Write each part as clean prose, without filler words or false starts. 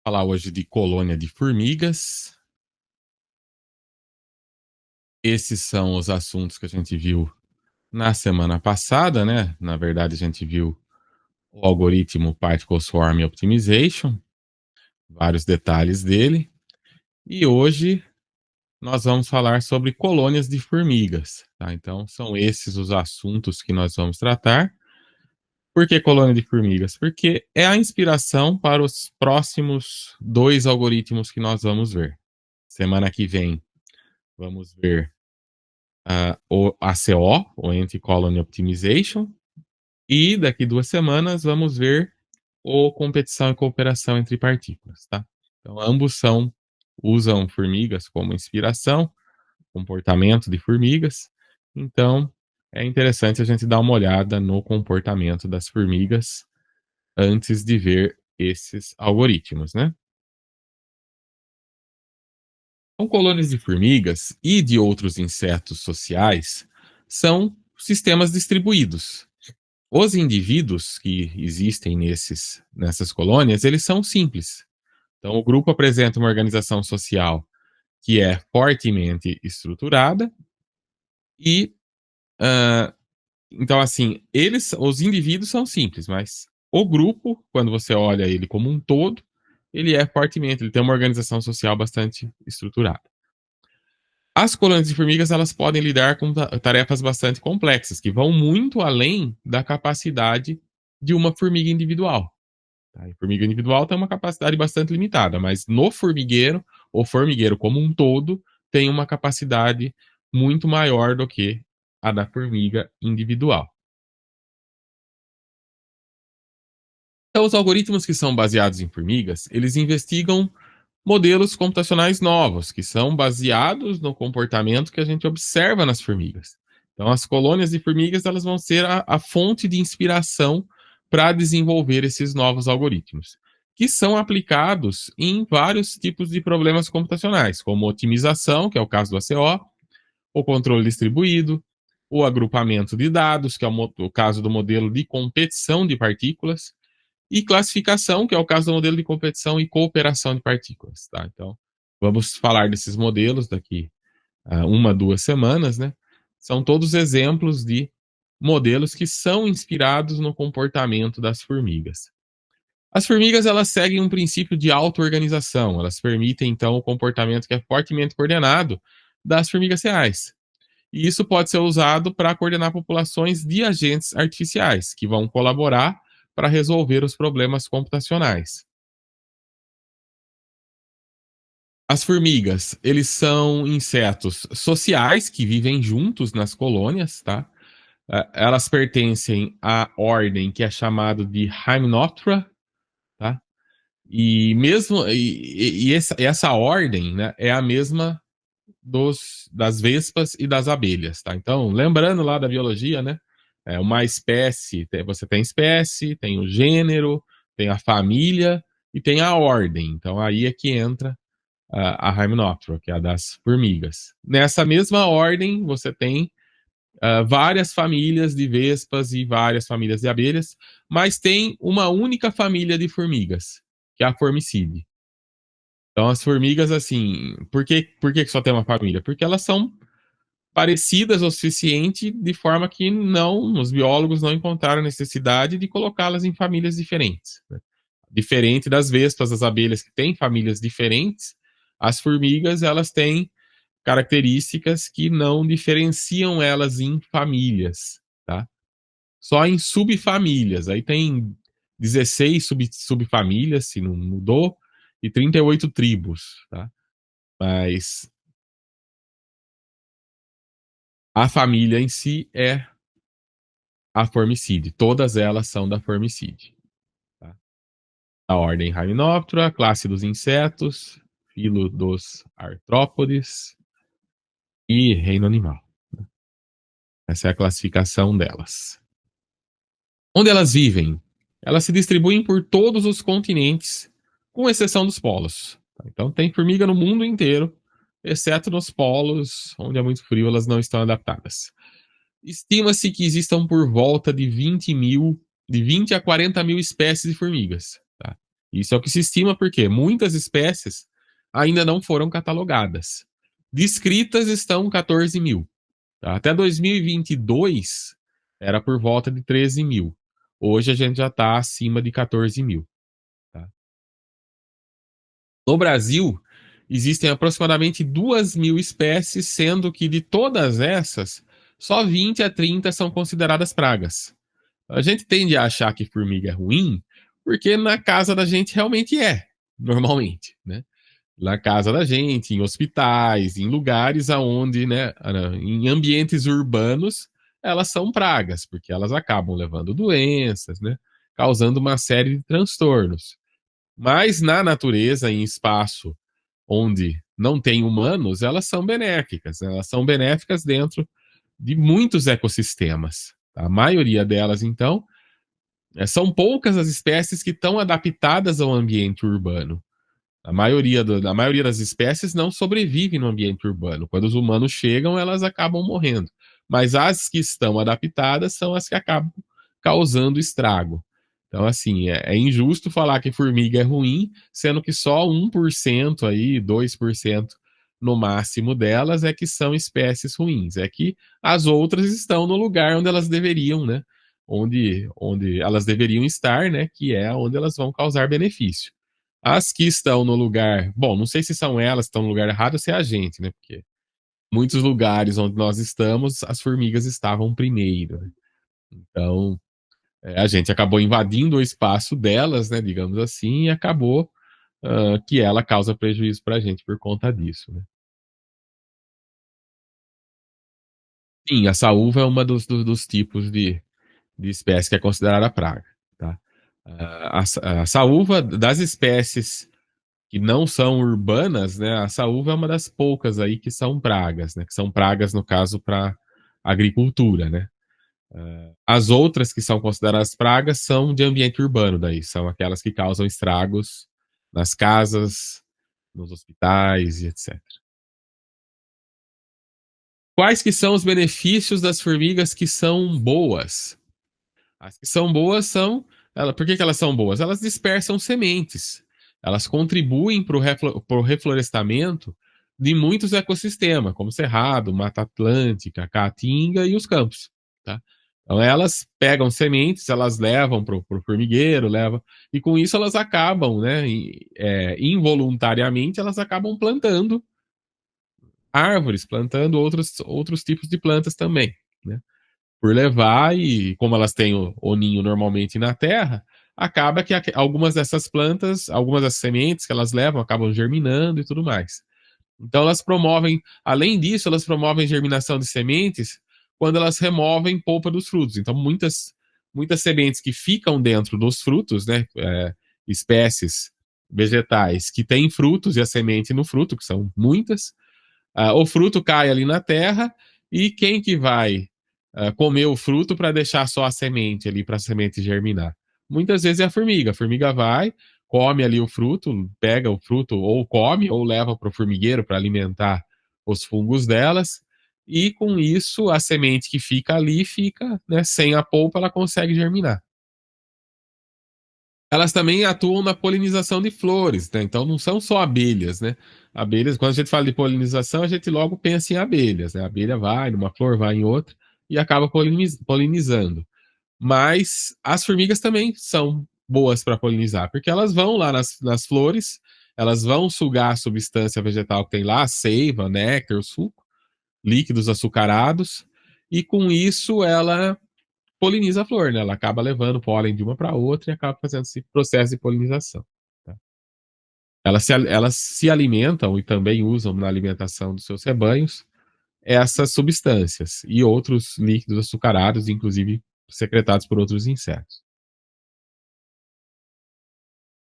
Falar hoje de colônia de formigas. Esses são os assuntos que a gente viu na semana passada, né? Na verdade, a gente viu o algoritmo Particle Swarm Optimization, vários detalhes dele. E hoje nós vamos falar sobre colônias de formigas, tá? Então, são esses os assuntos que nós vamos tratar. Por que colônia de formigas? Porque é a inspiração para os próximos dois algoritmos que nós vamos ver. Semana que vem, vamos ver o ACO, o Anti-Colony Optimization, e daqui 2 semanas vamos ver o competição e cooperação entre partículas, tá? Então, ambos usam formigas como inspiração, comportamento de formigas. Então, é interessante a gente dar uma olhada no comportamento das formigas antes de ver esses algoritmos, né? Então, colônias de formigas e de outros insetos sociais são sistemas distribuídos. Os indivíduos que existem nessas colônias, eles são simples. Então, o grupo apresenta uma organização social que é fortemente estruturada e, uh, então, assim, os indivíduos são simples, mas o grupo, quando você olha ele como um todo, ele tem uma organização social bastante estruturada. As colônias de formigas, elas podem lidar com tarefas bastante complexas, que vão muito além da capacidade de uma formiga individual. Tá? A formiga individual tem uma capacidade bastante limitada, mas no formigueiro, o formigueiro como um todo tem uma capacidade muito maior do que a da formiga individual. Então, os algoritmos que são baseados em formigas, eles investigam modelos computacionais novos, que são baseados no comportamento que a gente observa nas formigas. Então, as colônias de formigas, elas vão ser a fonte de inspiração para desenvolver esses novos algoritmos, que são aplicados em vários tipos de problemas computacionais, como otimização, que é o caso do ACO, o controle distribuído, o agrupamento de dados, que é o caso do modelo de competição de partículas, e classificação, que é o caso do modelo de competição e cooperação de partículas. Tá? Então, vamos falar desses modelos daqui a 1, 2 semanas, né? São todos exemplos de modelos que são inspirados no comportamento das formigas. As formigas, elas seguem um princípio de auto-organização, elas permitem, então, o comportamento que é fortemente coordenado das formigas reais. E isso pode ser usado para coordenar populações de agentes artificiais, que vão colaborar para resolver os problemas computacionais. As formigas, eles são insetos sociais que vivem juntos nas colônias, tá? Elas pertencem à ordem que é chamada de Hymenoptera, tá? E mesmo essa ordem, né, é a mesma das vespas e das abelhas, tá? Então, lembrando lá da biologia, né? Uma espécie, você tem espécie, tem o gênero, tem a família e tem a ordem. Então, aí é que entra a Hymenoptera, que é a das formigas. Nessa mesma ordem, você tem várias famílias de vespas e várias famílias de abelhas, mas tem uma única família de formigas, que é a Formicidae. Então, as formigas, assim, por que só tem uma família? Porque elas são parecidas o suficiente de forma que os biólogos não encontraram necessidade de colocá-las em famílias diferentes. Né? Diferente das vespas, das abelhas que têm famílias diferentes, as formigas, elas têm características que não diferenciam elas em famílias, tá? Só em subfamílias. Aí tem 16 subfamílias, se não mudou, e 38 tribos, tá? Mas a família em si é a Formicidae. Todas elas são da Formicidae. Tá? A ordem Hymenoptera, classe dos insetos, filo dos artrópodes e reino animal. Essa é a classificação delas. Onde elas vivem? Elas se distribuem por todos os continentes, com exceção dos polos. Então tem formiga no mundo inteiro, exceto nos polos, onde é muito frio, elas não estão adaptadas. Estima-se que existam por volta de 20 a 40 mil espécies de formigas. Tá? Isso é o que se estima porque muitas espécies ainda não foram catalogadas. Descritas estão 14 mil. Tá? Até 2022 era por volta de 13 mil. Hoje a gente já está acima de 14 mil. Tá? No Brasil, existem aproximadamente 2 mil espécies, sendo que de todas essas, só 20 a 30 são consideradas pragas. A gente tende a achar que formiga é ruim, porque na casa da gente realmente é, normalmente, né? Na casa da gente, em hospitais, em lugares aonde, né, em ambientes urbanos, elas são pragas, porque elas acabam levando doenças, né, causando uma série de transtornos. Mas na natureza, em espaço onde não tem humanos, elas são benéficas, né? Elas são benéficas dentro de muitos ecossistemas. A maioria delas, então, são poucas as espécies que estão adaptadas ao ambiente urbano. A maioria das espécies não sobrevive no ambiente urbano. Quando os humanos chegam, elas acabam morrendo. Mas as que estão adaptadas são as que acabam causando estrago. Então, assim, é injusto falar que formiga é ruim, sendo que só 1% aí, 2% no máximo delas é que são espécies ruins. É que as outras estão no lugar onde elas deveriam, né? Onde elas deveriam estar, né? Que é onde elas vão causar benefício. As que estão no lugar. Bom, não sei se são elas que estão no lugar errado ou se é a gente, né? Porque muitos lugares onde nós estamos, as formigas estavam primeiro, né? Então, a gente acabou invadindo o espaço delas, né? Digamos assim, e acabou que ela causa prejuízo para a gente por conta disso, né? Sim, a saúva é uma dos tipos de espécie que é considerada praga, tá? A saúva das espécies que não são urbanas, né? A saúva é uma das poucas aí que são pragas, né? Que são pragas, no caso, para agricultura, né? As outras que são consideradas pragas são de ambiente urbano, daí são aquelas que causam estragos nas casas, nos hospitais e etc. Quais que são os benefícios das formigas que são boas? As que são boas são. Por que elas são boas? Elas dispersam sementes. Elas contribuem para o reflorestamento de muitos ecossistemas, como Cerrado, Mata Atlântica, Caatinga e os campos. Tá? Então elas pegam sementes, elas levam para o formigueiro, levam, e com isso elas acabam, né, involuntariamente, elas acabam plantando árvores, plantando outros tipos de plantas também. Né? Por levar e como elas têm o ninho normalmente na terra, acaba que algumas dessas plantas, algumas das sementes que elas levam acabam germinando e tudo mais. Então elas promovem, além disso, elas promovem germinação de sementes quando elas removem polpa dos frutos. Então muitas sementes que ficam dentro dos frutos, né, espécies vegetais que têm frutos e a semente no fruto, que são muitas, o fruto cai ali na terra e quem que vai comer o fruto para deixar só a semente ali, para a semente germinar? Muitas vezes é a formiga. A formiga vai, come ali o fruto, pega o fruto ou come ou leva para o formigueiro para alimentar os fungos delas. E com isso, a semente que fica ali fica, né, sem a polpa, ela consegue germinar. Elas também atuam na polinização de flores, né? Então não são só abelhas, né? Abelhas, quando a gente fala de polinização, a gente logo pensa em abelhas, né? A abelha vai numa flor, vai em outra e acaba polinizando. Mas as formigas também são boas para polinizar, porque elas vão lá nas flores, elas vão sugar a substância vegetal que tem lá, a seiva, néctar, o suco, líquidos açucarados, e com isso ela poliniza a flor, né? Ela acaba levando pólen de uma para outra e acaba fazendo esse processo de polinização. Tá? Elas se alimentam e também usam na alimentação dos seus rebanhos essas substâncias e outros líquidos açucarados, inclusive secretados por outros insetos.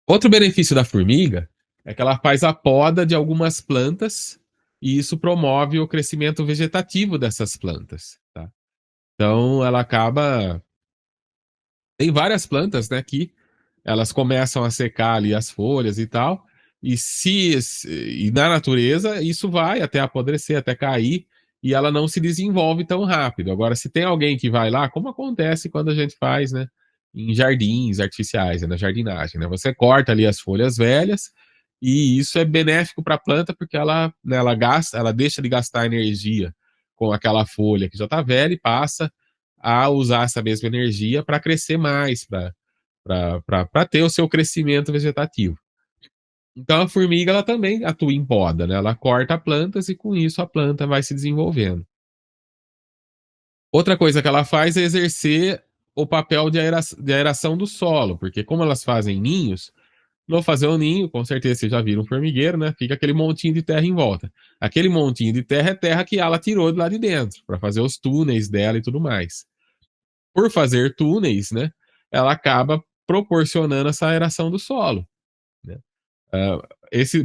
Outro benefício da formiga é que ela faz a poda de algumas plantas e isso promove o crescimento vegetativo dessas plantas. Tá? Então, ela acaba. Tem várias plantas, né, que elas começam a secar ali as folhas e tal, e na natureza isso vai até apodrecer, até cair, e ela não se desenvolve tão rápido. Agora, se tem alguém que vai lá, como acontece quando a gente faz, né? em jardins artificiais, na jardinagem, né? Você corta ali as folhas velhas e isso é benéfico para a planta porque ela, né, ela deixa de gastar energia com aquela folha que já está velha e passa a usar essa mesma energia para crescer mais, para ter o seu crescimento vegetativo. Então a formiga ela também atua em poda, né? Ela corta plantas e com isso a planta vai se desenvolvendo. Outra coisa que ela faz é exercer o papel de aeração do solo, porque como elas fazem ninhos, no fazer o ninho, com certeza vocês já viram um formigueiro, né? Fica aquele montinho de terra em volta. Aquele montinho de terra é terra que ela tirou de lá de dentro, para fazer os túneis dela e tudo mais. Por fazer túneis, né? Ela acaba proporcionando essa aeração do solo, né?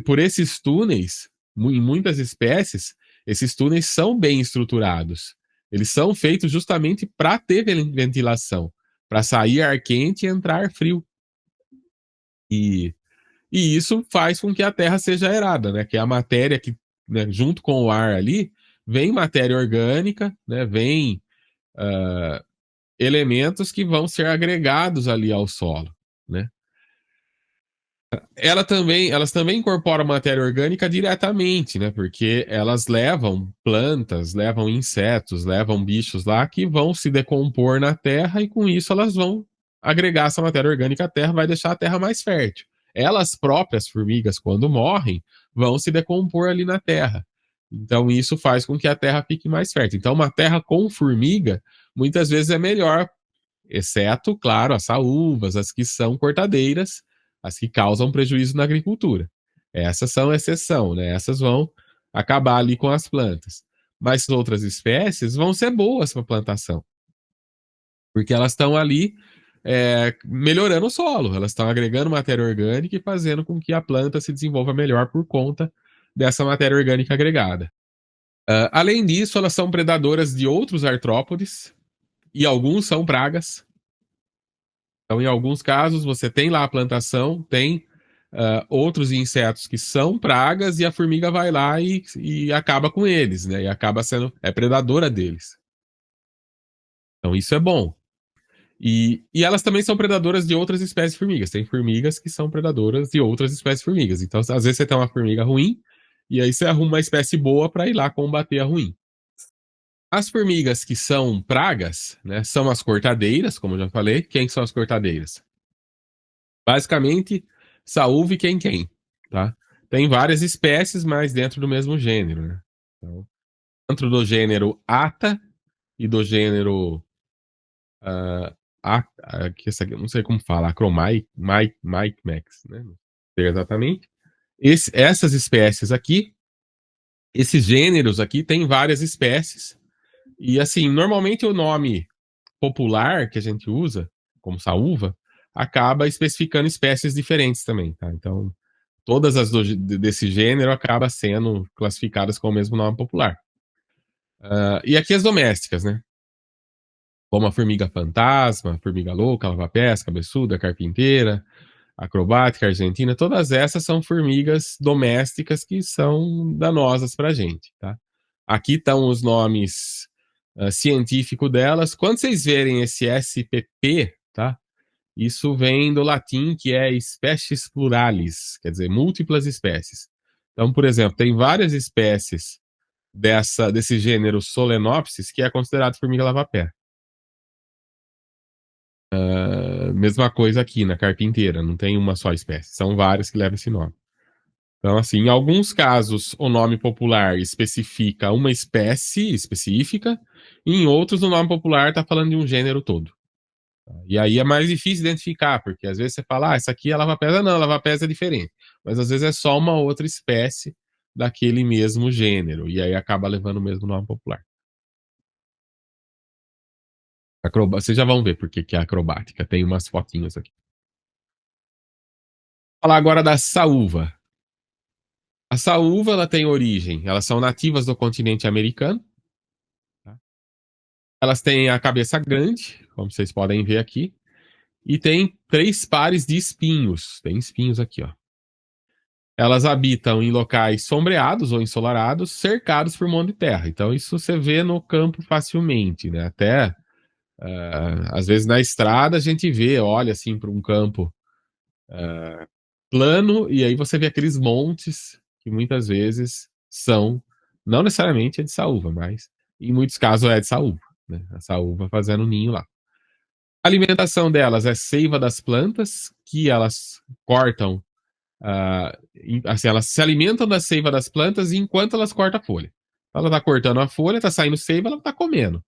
Por esses túneis, em muitas espécies, esses túneis são bem estruturados. Eles são feitos justamente para ter ventilação, para sair ar quente e entrar ar frio. E, e isso faz com que a Terra seja aerada, né? Que é a matéria que, né, junto com o ar ali, vem matéria orgânica, né? Vem elementos que vão ser agregados ali ao solo, né? Elas também incorporam matéria orgânica diretamente, né? Porque elas levam plantas, levam insetos, levam bichos lá que vão se decompor na terra e com isso elas vão agregar essa matéria orgânica à terra, vai deixar a terra mais fértil. Elas próprias, formigas, quando morrem, vão se decompor ali na terra. Então isso faz com que a terra fique mais fértil. Então uma terra com formiga muitas vezes é melhor, exceto, claro, as saúvas, as que são cortadeiras, as que causam prejuízo na agricultura. Essas são exceção, né? Essas vão acabar ali com as plantas. Mas outras espécies vão ser boas para a plantação, porque elas estão ali melhorando o solo, elas estão agregando matéria orgânica e fazendo com que a planta se desenvolva melhor por conta dessa matéria orgânica agregada. Além disso, elas são predadoras de outros artrópodes e alguns são pragas. Então, em alguns casos, você tem lá a plantação, tem outros insetos que são pragas e a formiga vai lá e acaba com eles, né? E acaba sendo predadora deles. Então, isso é bom. E elas também são predadoras de outras espécies de formigas. Tem formigas que são predadoras de outras espécies de formigas. Então, às vezes você tem uma formiga ruim e aí você arruma uma espécie boa para ir lá combater a ruim. As formigas que são pragas, né, são as cortadeiras, como eu já falei. Quem são as cortadeiras? Basicamente, saúve quem, tá? Tem várias espécies, mas dentro do mesmo gênero, né? Então, dentro do gênero Ata e do gênero que essa aqui, eu não sei como fala, Max, né? Não sei exatamente. Essas espécies aqui, esses gêneros aqui, tem várias espécies. E assim, normalmente o nome popular que a gente usa, como saúva, acaba especificando espécies diferentes também, tá? Então, todas as desse gênero acabam sendo classificadas com o mesmo nome popular. E aqui as domésticas, né? Como a formiga fantasma, a formiga louca, a lava-pés, cabeçuda, carpinteira, acrobática, argentina, todas essas são formigas domésticas que são danosas para a gente, tá? Aqui estão os nomes científicos delas. Quando vocês verem esse SPP, tá? Isso vem do latim, que é species pluralis, quer dizer, múltiplas espécies. Então, por exemplo, tem várias espécies desse gênero Solenopsis que é considerado formiga lava-pé. Mesma coisa aqui na carpinteira, não tem uma só espécie, são várias que levam esse nome. Então, assim, em alguns casos, o nome popular especifica uma espécie específica, e em outros, o nome popular está falando de um gênero todo. E aí é mais difícil identificar, porque às vezes você fala, essa aqui é lava-pés, não, lava-pés é diferente. Mas às vezes é só uma outra espécie daquele mesmo gênero, e aí acaba levando o mesmo nome popular. Vocês já vão ver por que é acrobática, tem umas fotinhas aqui. Vou falar agora da saúva. A saúva, ela tem origem, elas são nativas do continente americano. Tá? Elas têm a cabeça grande, como vocês podem ver aqui, e tem 3 pares de espinhos. Tem espinhos aqui, ó. Elas habitam em locais sombreados ou ensolarados, cercados por um monte de terra. Então, isso você vê no campo facilmente, né? Até Às vezes na estrada a gente vê, olha assim para um campo plano, e aí você vê aqueles montes que muitas vezes são, não necessariamente é de saúva, mas em muitos casos é de saúva, né? A saúva fazendo ninho lá. A alimentação delas é seiva das plantas, que elas cortam, assim, elas se alimentam da seiva das plantas enquanto elas cortam a folha. Ela está cortando a folha, está saindo seiva, ela está comendo.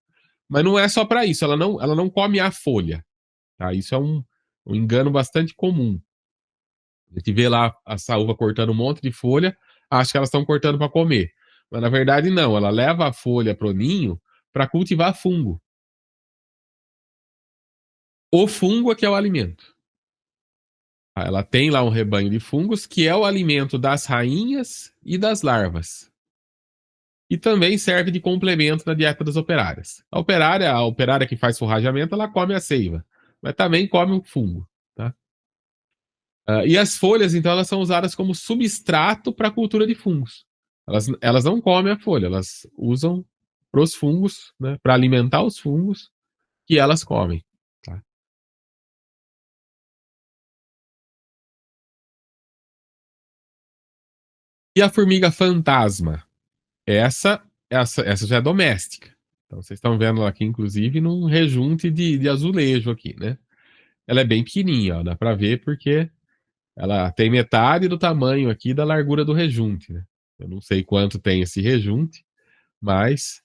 Mas não é só para isso, ela não come a folha. Tá? Isso é um engano bastante comum. A gente vê lá a saúva cortando um monte de folha, acha que elas estão cortando para comer. Mas na verdade não, ela leva a folha pro ninho para cultivar fungo. O fungo é que é o alimento. Ela tem lá um rebanho de fungos que é o alimento das rainhas e das larvas. E também serve de complemento na dieta das operárias. A operária que faz forrageamento, ela come a seiva, mas também come o fungo. Tá? E as folhas, então, elas são usadas como substrato para a cultura de fungos. Elas não comem a folha, elas usam para os fungos, né, para alimentar os fungos que elas comem. Tá? E a formiga fantasma? Essa já é doméstica. Então, vocês estão vendo ela aqui, inclusive, num rejunte de azulejo aqui, né? Ela é bem pequenininha, ó, dá para ver porque ela tem metade do tamanho aqui da largura do rejunte, né? Eu não sei quanto tem esse rejunte, mas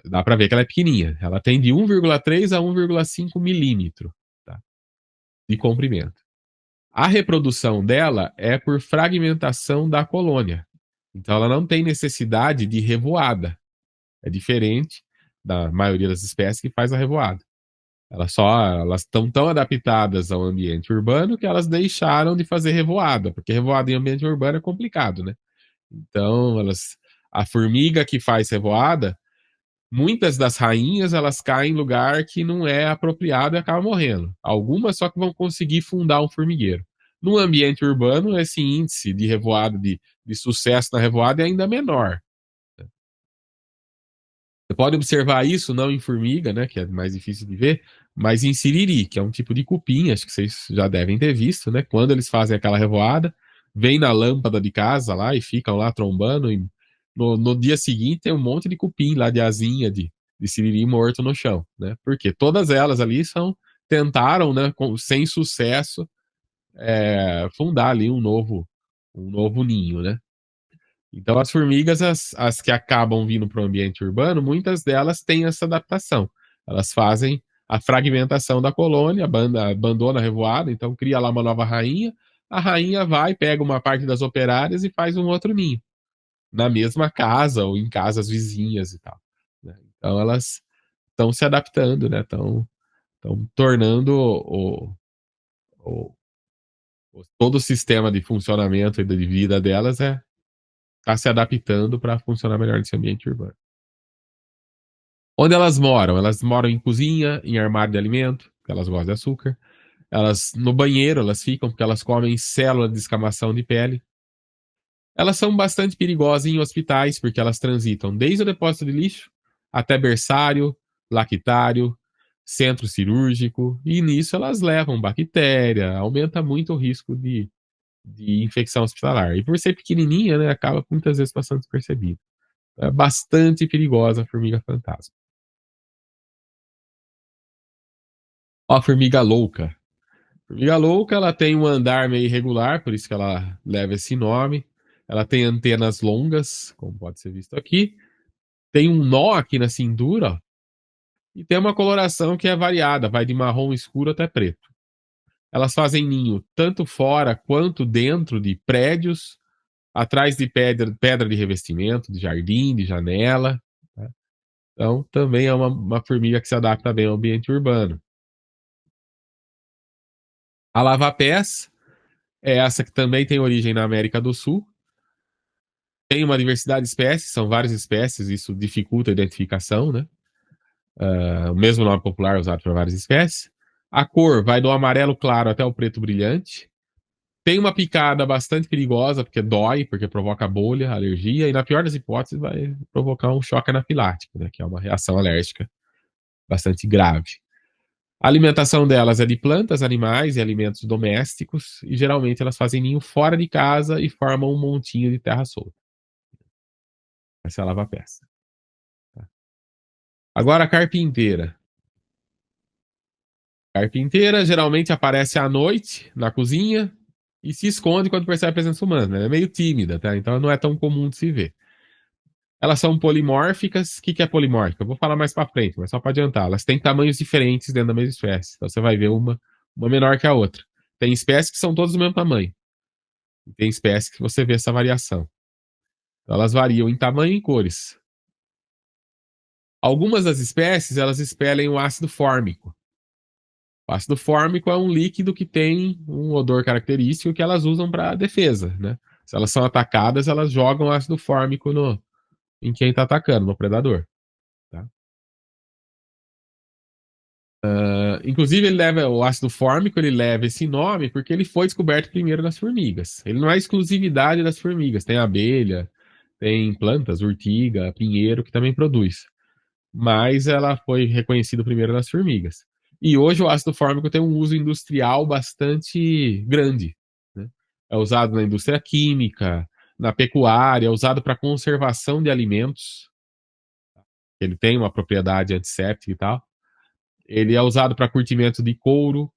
dá para ver que ela é pequenininha. Ela tem de 1,3 a 1,5 milímetro, tá, de comprimento. A reprodução dela é por fragmentação da colônia. Então ela não tem necessidade de revoada. É diferente da maioria das espécies que faz a revoada. Elas estão tão adaptadas ao ambiente urbano que elas deixaram de fazer revoada, porque revoada em ambiente urbano é complicado, né? Então, a formiga que faz revoada, muitas das rainhas elas caem em lugar que não é apropriado e acabam morrendo. Algumas só que vão conseguir fundar um formigueiro. No ambiente urbano, esse índice de revoada, de sucesso na revoada é ainda menor. Você pode observar isso não em formiga, né, que é mais difícil de ver, mas em siriri, que é um tipo de cupim, acho que vocês já devem ter visto, né? Quando eles fazem aquela revoada, vem na lâmpada de casa lá e ficam lá trombando, e no dia seguinte tem um monte de cupim lá de asinha de siriri morto no chão, né? Porque todas elas ali tentaram, né, sem sucesso, fundar ali um novo ninho, né? Então, as formigas, as que acabam vindo para o ambiente urbano, muitas delas têm essa adaptação. Elas fazem a fragmentação da colônia, abandona a revoada, então cria lá uma nova rainha. A rainha vai, pega uma parte das operárias e faz um outro ninho, na mesma casa ou em casas vizinhas e tal. Né? Então, elas estão se adaptando, né? Estão tornando todo o sistema de funcionamento e de vida delas está se adaptando para funcionar melhor nesse ambiente urbano. Onde elas moram? Elas moram em cozinha, em armário de alimento, porque elas gostam de açúcar. Elas no banheiro, elas ficam porque elas comem célula de descamação de pele. Elas são bastante perigosas em hospitais porque elas transitam desde o depósito de lixo até berçário, lactário, centro cirúrgico, e nisso elas levam bactéria, aumenta muito o risco de infecção hospitalar. E por ser pequenininha, né, acaba muitas vezes passando despercebido. É bastante perigosa a formiga fantasma. Ó, a formiga louca. A formiga louca, ela tem um andar meio irregular, por isso que ela leva esse nome. Ela tem antenas longas, como pode ser visto aqui. Tem um nó aqui na cintura, ó, e tem uma coloração que é variada, vai de marrom escuro até preto. Elas fazem ninho tanto fora quanto dentro de prédios, atrás de pedra de revestimento, de jardim, de janela. Tá? Então, também é uma formiga que se adapta bem ao ambiente urbano. A lava-pés é essa que também tem origem na América do Sul. Tem uma diversidade de espécies, são várias espécies, isso dificulta a identificação, né? O mesmo nome popular é usado para várias espécies. A cor vai do amarelo claro até o preto brilhante. Tem uma picada bastante perigosa, porque dói, porque provoca bolha, alergia, e na pior das hipóteses vai provocar um choque anafilático, né? Que é uma reação alérgica bastante grave. A alimentação delas é de plantas, animais e alimentos domésticos, e geralmente elas fazem ninho fora de casa e formam um montinho de terra solta. Essa é a lava-pés. Agora a carpinteira. A carpinteira geralmente aparece à noite na cozinha e se esconde quando percebe a presença humana. Ela é meio tímida, tá? Então não é tão comum de se ver. Elas são polimórficas. O que é polimórfica? Eu vou falar mais pra frente, mas só para adiantar. Elas têm tamanhos diferentes dentro da mesma espécie. Então você vai ver uma menor que a outra. Tem espécies que são todas do mesmo tamanho. Tem espécies que você vê essa variação. Então, elas variam em tamanho e em cores. Algumas das espécies, elas expelem o ácido fórmico. O ácido fórmico é um líquido que tem um odor característico que elas usam para defesa, né? Se elas são atacadas, elas jogam ácido fórmico em quem está atacando, no predador. Tá? Inclusive, o ácido fórmico ele leva esse nome porque ele foi descoberto primeiro nas formigas. Ele não é exclusividade das formigas. Tem abelha, tem plantas, urtiga, pinheiro, que também produz. Mas ela foi reconhecida primeiro nas formigas. E hoje o ácido fórmico tem um uso industrial bastante grande. Né? É usado na indústria química, na pecuária, é usado para conservação de alimentos. Ele tem uma propriedade antisséptica e tal. Ele é usado para curtimento de couro,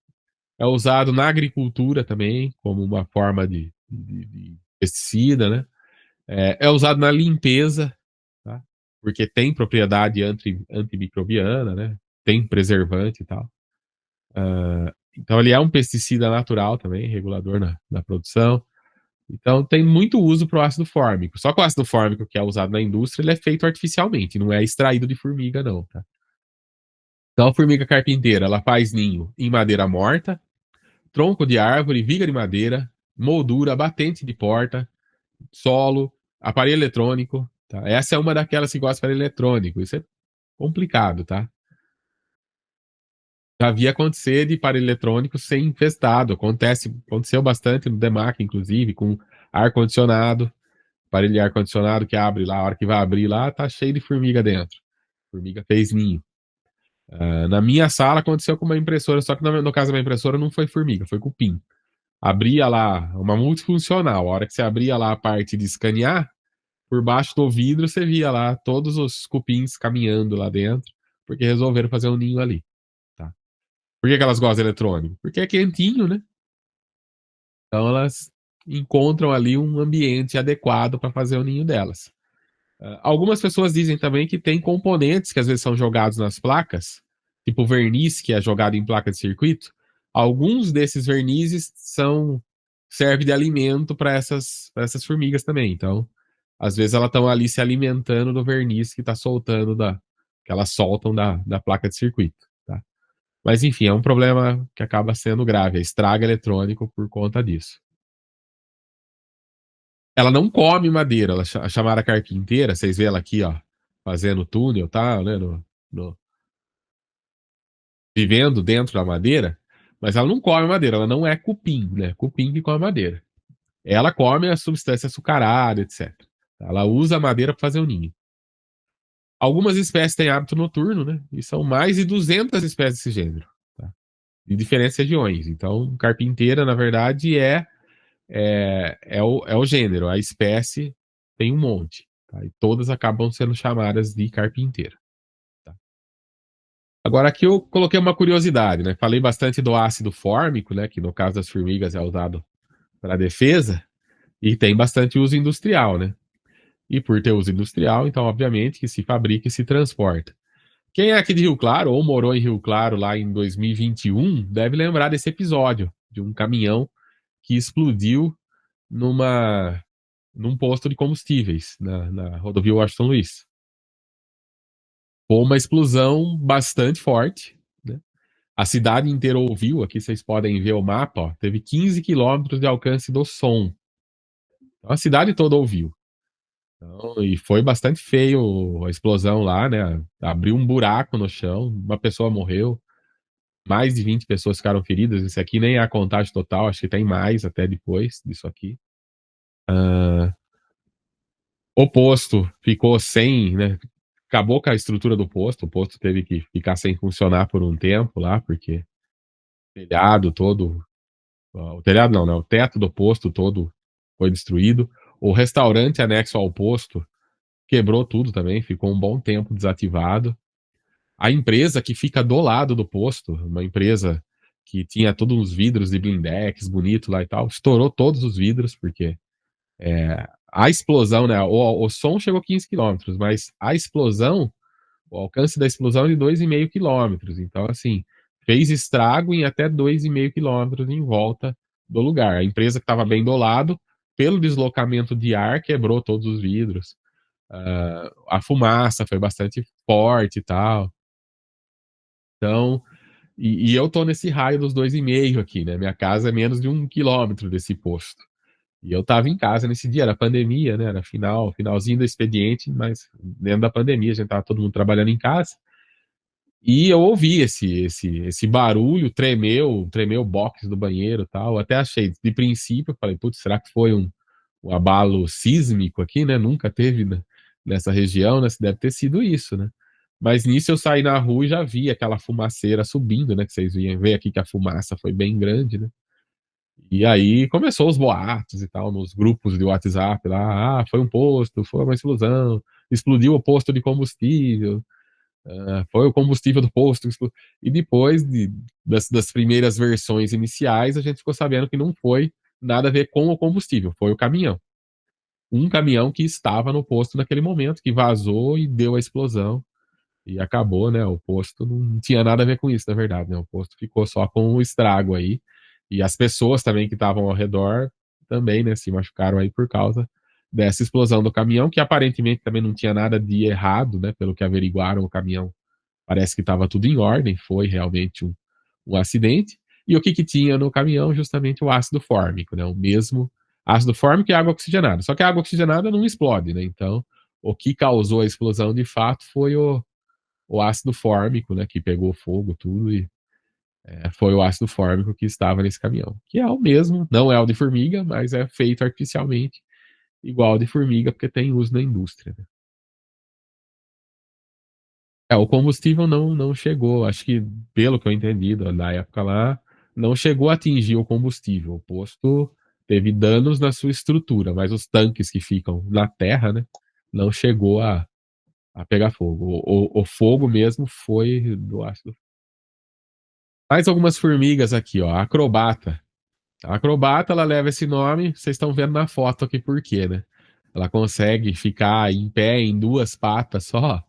é usado na agricultura também, como uma forma de pesticida, né? É usado na limpeza, tá? Porque tem propriedade antimicrobiana, né? Tem preservante e tal. Então ele é um pesticida natural também, regulador na produção. Então tem muito uso para o ácido fórmico. Só que o ácido fórmico que é usado na indústria, ele é feito artificialmente, não é extraído de formiga, não, tá? Então a formiga carpinteira, ela faz ninho em madeira morta, tronco de árvore, viga de madeira, moldura, batente de porta, solo, aparelho eletrônico. Tá? Essa é uma daquelas que gosta de aparelho eletrônico. Isso é complicado, tá? Já vi acontecer de aparelho eletrônico ser infestado. Aconteceu bastante no Demac, inclusive, com ar-condicionado. Aparelho de ar-condicionado que abre lá, a hora que vai abrir lá, tá cheio de formiga dentro. Formiga fez ninho. Na minha sala aconteceu com uma impressora, só que no caso da minha impressora não foi formiga, foi cupim. Abria lá uma multifuncional. A hora que você abria lá a parte de escanear, por baixo do vidro você via lá todos os cupins caminhando lá dentro, porque resolveram fazer um ninho ali. Tá? Por que elas gostam de eletrônico? Porque é quentinho, né? Então elas encontram ali um ambiente adequado para fazer o ninho delas. Algumas pessoas dizem também que tem componentes que às vezes são jogados nas placas, tipo verniz que é jogado em placa de circuito. Alguns desses vernizes servem de alimento para essas formigas também. Então, às vezes elas estão ali se alimentando do verniz que está soltando que elas soltam da placa de circuito. Tá? Mas enfim, é um problema que acaba sendo grave, é estrago eletrônico por conta disso. Ela não come madeira, ela é chamada carpinteira, vocês vê ela aqui, ó, fazendo túnel, tá, né, vivendo dentro da madeira, mas ela não come madeira, ela não é cupim, né, cupim que come madeira. Ela come a substância açucarada, etc. Ela usa a madeira para fazer o ninho. Algumas espécies têm hábito noturno, né, e são mais de 200 espécies desse gênero, tá, de diferentes regiões. Então, carpinteira, na verdade, é o gênero, a espécie tem um monte. Tá? E todas acabam sendo chamadas de carpinteira. Tá? Agora aqui eu coloquei uma curiosidade, né? Falei bastante do ácido fórmico, né? Que no caso das formigas é usado para defesa, e tem bastante uso industrial, né? E por ter uso industrial, então obviamente que se fabrica e se transporta. Quem é aqui de Rio Claro ou morou em Rio Claro lá em 2021 deve lembrar desse episódio de um caminhão que explodiu num posto de combustíveis na rodovia Washington Luiz. Foi uma explosão bastante forte. Né? A cidade inteira ouviu, aqui vocês podem ver o mapa, ó, teve 15 quilômetros de alcance do som. Então a cidade toda ouviu. Então, e foi bastante feio a explosão lá, né? Abriu um buraco no chão, uma pessoa morreu, mais de 20 pessoas ficaram feridas. Isso aqui nem é a contagem total, acho que tem mais até depois disso aqui. O posto ficou sem, né? acabou com a estrutura do posto, o posto teve que ficar sem funcionar por um tempo lá, porque o telhado todo, o telhado não, né? O teto do posto todo foi destruído. O restaurante anexo ao posto quebrou tudo também, ficou um bom tempo desativado. A empresa que fica do lado do posto, uma empresa que tinha todos os vidros de blindex bonito lá e tal, estourou todos os vidros, porque a explosão, né? O som chegou a 15 quilômetros, mas a explosão, o alcance da explosão é de 2,5 quilômetros. Então, assim, fez estrago em até 2,5 quilômetros em volta do lugar. A empresa que estava bem do lado, pelo deslocamento de ar, quebrou todos os vidros. A fumaça foi bastante forte e tal. Então, e eu tô nesse raio dos 2,5 aqui, né? Minha casa é menos de 1 quilômetro desse posto. E eu tava em casa nesse dia, era pandemia, né? Era finalzinho do expediente, mas dentro da pandemia, a gente tava todo mundo trabalhando em casa. E eu ouvi esse barulho, tremeu o box do banheiro e tal. Eu até achei, de princípio, eu falei, putz, será que foi um abalo sísmico aqui, né? Nunca teve, né, nessa região, né? Deve ter sido isso, né? Mas nisso eu saí na rua e já vi aquela fumaceira subindo, né? Que vocês iam ver aqui que a fumaça foi bem grande, né? E aí começou os boatos e tal, nos grupos de WhatsApp lá, foi um posto, foi uma explosão, explodiu o posto de combustível, foi o combustível do posto. E depois das primeiras versões iniciais, a gente ficou sabendo que não foi nada a ver com o combustível, foi o caminhão. Um caminhão que estava no posto naquele momento, que vazou e deu a explosão. E acabou, né? O posto não tinha nada a ver com isso, na verdade, né? O posto ficou só com o estrago aí. E as pessoas também que estavam ao redor também, né, se machucaram aí por causa dessa explosão do caminhão, que aparentemente também não tinha nada de errado, né? Pelo que averiguaram, o caminhão parece que estava tudo em ordem, foi realmente um acidente. E o que, que tinha no caminhão? Justamente o ácido fórmico, né? O mesmo ácido fórmico e água oxigenada. Só que a água oxigenada não explode, né? Então, o que causou a explosão de fato foi o ácido fórmico, né, que pegou fogo, tudo, e foi o ácido fórmico que estava nesse caminhão. Que é o mesmo, não é o de formiga, mas é feito artificialmente, igual ao de formiga, porque tem uso na indústria. Né? O combustível não chegou, acho que, pelo que eu entendi da época lá, não chegou a atingir o combustível. O posto teve danos na sua estrutura, mas os tanques que ficam na terra, né, não chegou a pegar fogo. O fogo mesmo foi do ácido. Mais algumas formigas aqui, ó. A acrobata. A acrobata, ela leva esse nome, vocês estão vendo na foto aqui por quê, né? Ela consegue ficar em pé em duas patas só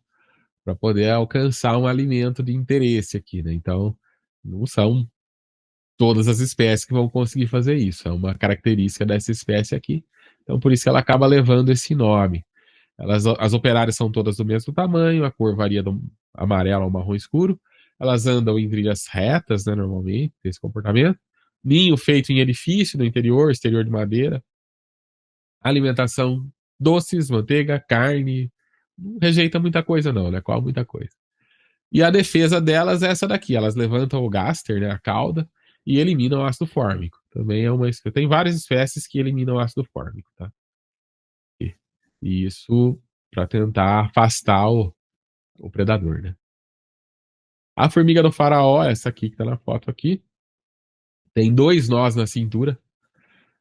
para poder alcançar um alimento de interesse aqui, né? Então, não são todas as espécies que vão conseguir fazer isso. É uma característica dessa espécie aqui. Então, por isso que ela acaba levando esse nome. As operárias são todas do mesmo tamanho, a cor varia do amarelo ao marrom escuro. Elas andam em trilhas retas, né, normalmente, esse comportamento. Ninho feito em edifício, no interior, exterior de madeira. Alimentação, doces, manteiga, carne. Não rejeita muita coisa, não, né? Qual muita coisa. E a defesa delas é essa daqui: elas levantam o gaster, né, a cauda, e eliminam o ácido fórmico. Também é uma. Tem várias espécies que eliminam o ácido fórmico, tá? E isso para tentar afastar o predador, né? A formiga do faraó, essa aqui que tá na foto aqui, tem 2 nós na cintura,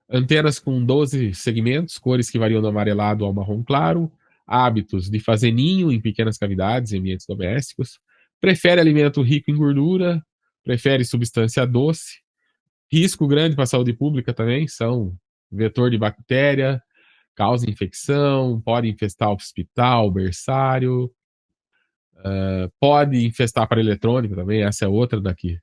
antenas com 12 segmentos, cores que variam do amarelado ao marrom claro, hábitos de fazer ninho em pequenas cavidades em ambientes domésticos, prefere alimento rico em gordura, prefere substância doce, risco grande para a saúde pública também, são vetor de bactéria, causa infecção, pode infestar o hospital, berçário, pode infestar aparelho eletrônico também, essa é outra daqui,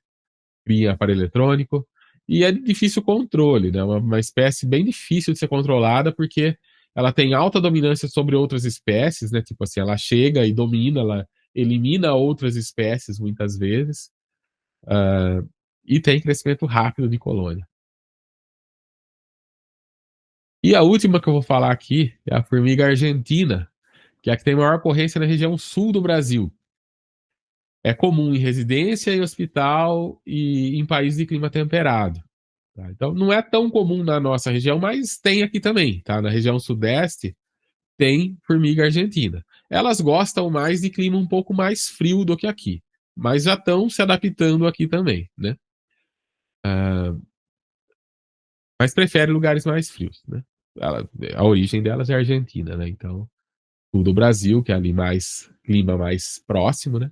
cria aparelho eletrônico, e é de difícil controle, né? Uma espécie bem difícil de ser controlada, porque ela tem alta dominância sobre outras espécies, né? Tipo assim, ela chega e domina, ela elimina outras espécies muitas vezes, e tem crescimento rápido de colônia. E a última que eu vou falar aqui é a formiga argentina, que é a que tem maior ocorrência na região sul do Brasil. É comum em residência, em hospital e em países de clima temperado. Tá? Então, não é tão comum na nossa região, mas tem aqui também. Tá? Na região sudeste, tem formiga argentina. Elas gostam mais de clima um pouco mais frio do que aqui, mas já estão se adaptando aqui também, né? Ah, mas prefere lugares mais frios, né? A origem delas é Argentina, né? Então, o do Brasil, que é ali mais clima mais próximo, né?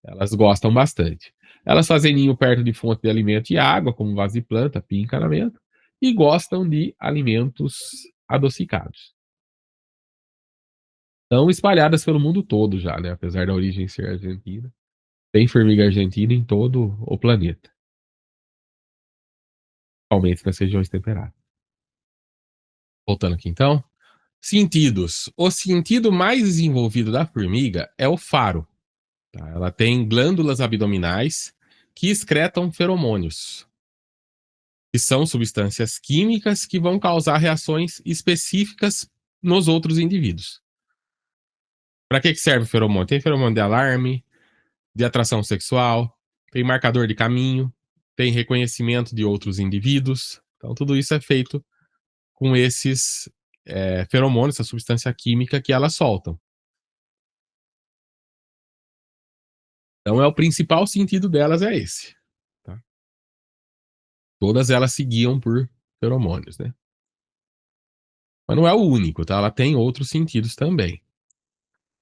Elas gostam bastante. Elas fazem ninho perto de fonte de alimento e água, como vaso de planta, pia e encanamento, e gostam de alimentos adocicados. Estão espalhadas pelo mundo todo já, né? Apesar da origem ser argentina. Tem formiga argentina em todo o planeta, principalmente nas regiões temperadas. Voltando aqui então. Sentidos. O sentido mais desenvolvido da formiga é o faro. Tá? Ela tem glândulas abdominais que excretam feromônios, que são substâncias químicas que vão causar reações específicas nos outros indivíduos. Para que serve o feromônio? Tem feromônio de alarme, de atração sexual, tem marcador de caminho, tem reconhecimento de outros indivíduos. Então, tudo isso é feito com esses feromônios, essa substância química que elas soltam. Então, é o principal sentido delas é esse. Tá? Todas elas se guiam por feromônios, né? Mas não é o único, tá? Ela tem outros sentidos também.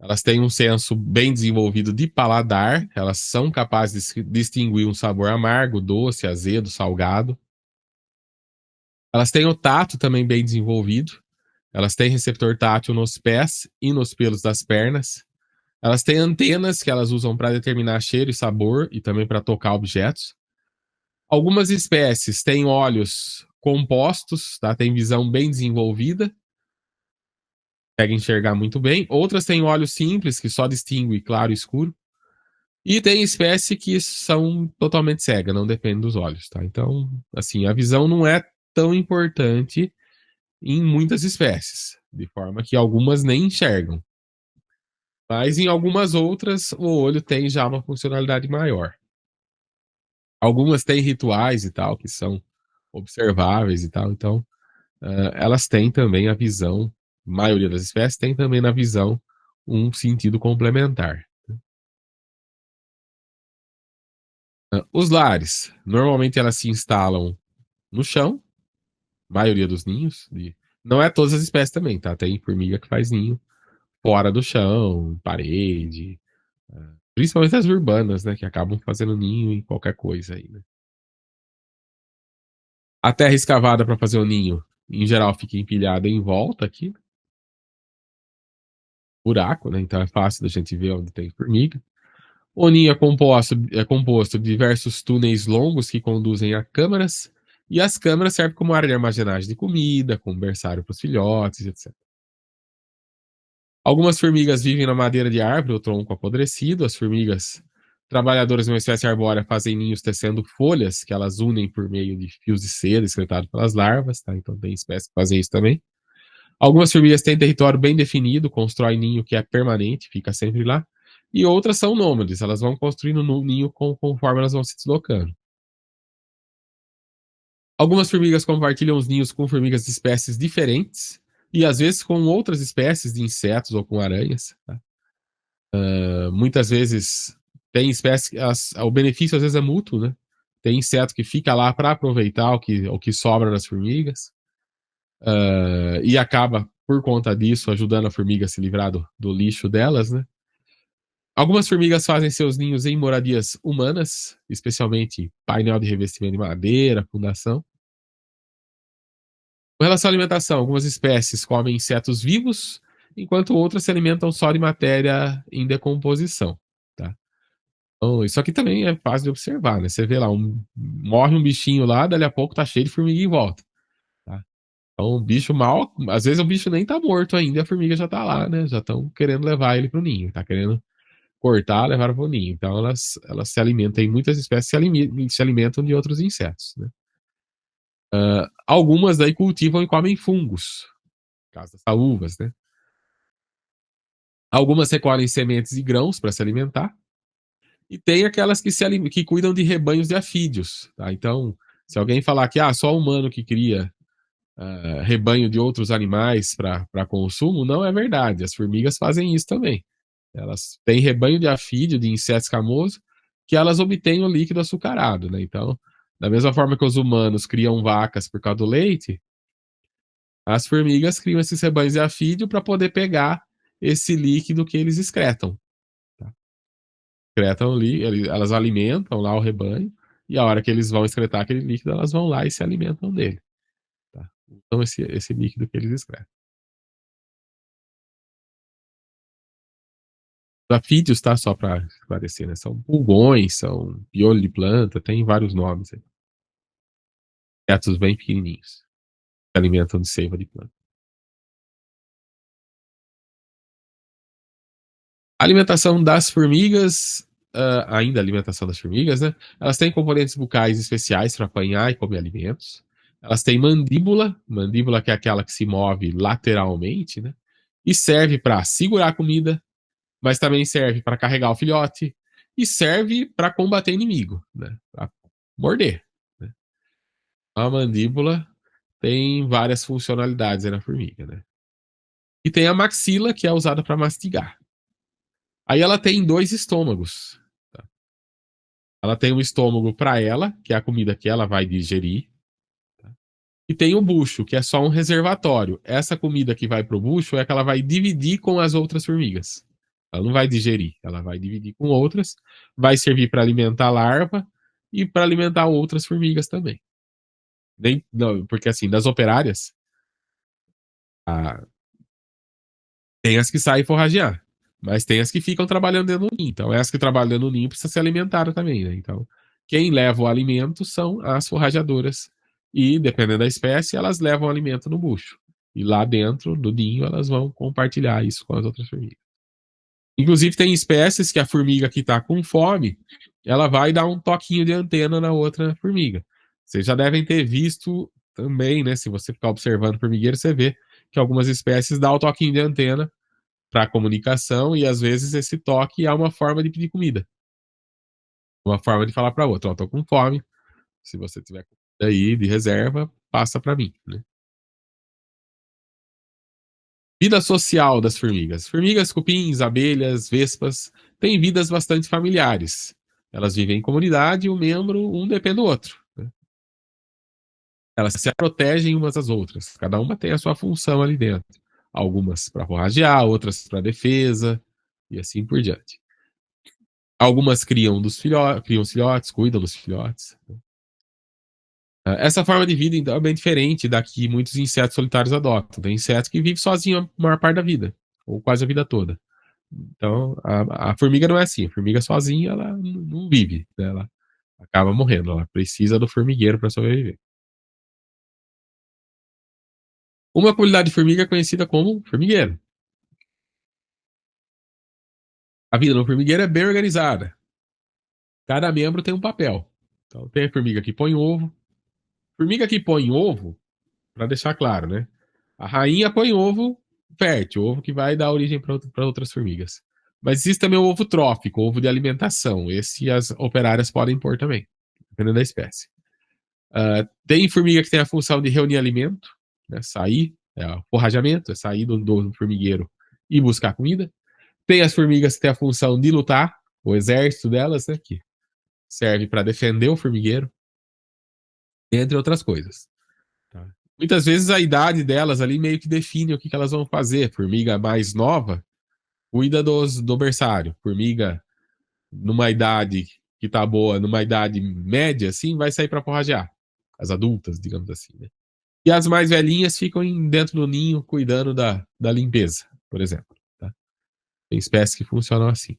Elas têm um senso bem desenvolvido de paladar, elas são capazes de distinguir um sabor amargo, doce, azedo, salgado. Elas têm o tato também bem desenvolvido. Elas têm receptor tátil nos pés e nos pelos das pernas. Elas têm antenas que elas usam para determinar cheiro e sabor e também para tocar objetos. Algumas espécies têm olhos compostos, tá? Tem visão bem desenvolvida, conseguem enxergar muito bem. Outras têm olhos simples, que só distinguem claro e escuro. E tem espécies que são totalmente cegas, não depende dos olhos, tá? Então, assim, a visão não é tão importante em muitas espécies, de forma que algumas nem enxergam. Mas em algumas outras, o olho tem já uma funcionalidade maior. Algumas têm rituais e tal, que são observáveis e tal, então elas têm também a visão, a maioria das espécies tem também na visão um sentido complementar. Os lares, normalmente elas se instalam no chão, maioria dos ninhos, não é todas as espécies também, tá? Tem formiga que faz ninho fora do chão, parede, principalmente as urbanas, né, que acabam fazendo ninho em qualquer coisa aí, né? A terra escavada para fazer o ninho, em geral, fica empilhada em volta aqui, buraco, né? Então é fácil da gente ver onde tem formiga. O ninho é composto de diversos túneis longos que conduzem a câmaras, e as câmaras servem como área de armazenagem de comida, como berçário para os filhotes, etc. Algumas formigas vivem na madeira de árvore ou tronco apodrecido. As formigas trabalhadoras de uma espécie arbórea fazem ninhos tecendo folhas que elas unem por meio de fios de seda excretados pelas larvas, tá? Então tem espécies que fazem isso também. Algumas formigas têm território bem definido, constroem ninho que é permanente, fica sempre lá. E outras são nômades, elas vão construindo um ninho conforme elas vão se deslocando. Algumas formigas compartilham os ninhos com formigas de espécies diferentes e às vezes com outras espécies de insetos ou com aranhas. Tá? Muitas vezes tem espécies, o benefício às vezes é mútuo, né? Tem inseto que fica lá para aproveitar o que sobra das formigas e acaba, por conta disso, ajudando a formiga a se livrar do lixo delas, né? Algumas formigas fazem seus ninhos em moradias humanas, especialmente painel de revestimento de madeira, fundação. Com relação à alimentação, algumas espécies comem insetos vivos, enquanto outras se alimentam só de matéria em decomposição. Tá? Então, isso aqui também é fácil de observar, né? Você vê lá, morre um bichinho lá, dali a pouco tá cheio de formiga em volta. Tá? Então, o bicho mal, às vezes o bicho nem tá morto ainda, a formiga já tá lá, né? Já estão querendo levar ele pro ninho, tá querendo cortar, levar para o ninho. Então, elas se alimentam, tem muitas espécies que se alimentam de outros insetos, né? Algumas daí cultivam e comem fungos, no caso das saúvas, né? Algumas recolhem sementes e grãos para se alimentar. E tem aquelas que cuidam de rebanhos de afídeos. Tá? Então, se alguém falar que só humano que cria rebanho de outros animais para consumo, não é verdade. As formigas fazem isso também. Elas têm rebanho de afídio, de inseto escamoso, que elas obtêm o líquido açucarado, né? Então, da mesma forma que os humanos criam vacas por causa do leite, as formigas criam esses rebanhos de afídio para poder pegar esse líquido que eles excretam. Tá? Excretam ali, elas alimentam lá o rebanho, e a hora que eles vão excretar aquele líquido, elas vão lá e se alimentam dele. Tá? Então, esse líquido que eles excretam. Apídeos, tá? Só para esclarecer, né? São pulgões, são piolho de planta, tem vários nomes aí. Insetos bem pequenininhos, que alimentam de seiva de planta. A alimentação das formigas, ainda a alimentação das formigas, né? Elas têm componentes bucais especiais para apanhar e comer alimentos. Elas têm mandíbula que é aquela que se move lateralmente, né? E serve para segurar a comida, mas também serve para carregar o filhote e serve para combater inimigo, né? Para morder. Né? A mandíbula tem várias funcionalidades aí na formiga, né? E tem a maxila, que é usada para mastigar. Aí ela tem dois estômagos. Tá? Ela tem um estômago para ela, que é a comida que ela vai digerir. Tá? E tem o bucho, que é só um reservatório. Essa comida que vai para o bucho é que ela vai dividir com as outras formigas. Ela não vai digerir, ela vai dividir com outras, vai servir para alimentar a larva e para alimentar outras formigas também. Não, porque assim, das operárias, a, tem as que saem forragear, mas tem as que ficam trabalhando dentro do ninho. Então, as que trabalham dentro do ninho precisam ser alimentadas também, né? Então, quem leva o alimento são as forrageadoras. E, dependendo da espécie, elas levam o alimento no bucho. E lá dentro do ninho, elas vão compartilhar isso com as outras formigas. Inclusive, tem espécies que a formiga que está com fome, ela vai dar um toquinho de antena na outra formiga. Vocês já devem ter visto também, né? Se você ficar observando formigueiro, você vê que algumas espécies dão o toquinho de antena para comunicação e às vezes esse toque é uma forma de pedir comida. Uma forma de falar para outra, ó, tô com fome, se você tiver comida aí de reserva, passa para mim, né? Vida social das formigas. Formigas, cupins, abelhas, vespas têm vidas bastante familiares. Elas vivem em comunidade e o membro um depende do outro. Né? Elas se protegem umas às outras. Cada uma tem a sua função ali dentro. Algumas para forragear, outras para defesa e assim por diante. Algumas criam os filhotes, cuidam dos filhotes. Essa forma de vida então, é bem diferente da que muitos insetos solitários adotam. Tem inseto que vive sozinho a maior parte da vida, ou quase a vida toda. Então, a formiga não é assim. A formiga sozinha, ela não vive. Né? Ela acaba morrendo. Ela precisa do formigueiro para sobreviver. Uma comunidade de formiga é conhecida como formigueiro. A vida no formigueiro é bem organizada. Cada membro tem um papel. Então, tem a formiga que põe ovo. Formiga que põe ovo, para deixar claro, né? A rainha põe ovo fértil, ovo que vai dar origem para outras formigas. Mas existe também o ovo trófico, ovo de alimentação. Esse as operárias podem pôr também, dependendo da espécie. Tem formiga que tem a função de reunir alimento, né? Sair, o forrageamento, é sair do formigueiro e buscar comida. Tem as formigas que têm a função de lutar, o exército delas, né? Que serve para defender o formigueiro, entre outras coisas. Tá? Muitas vezes a idade delas ali meio que define o que elas vão fazer. Formiga mais nova cuida do berçário. Formiga numa idade que tá boa, numa idade média, assim, vai sair para forragear. As adultas, digamos assim, né? E as mais velhinhas ficam dentro do ninho cuidando da limpeza, por exemplo. Tá? Tem espécies que funcionam assim.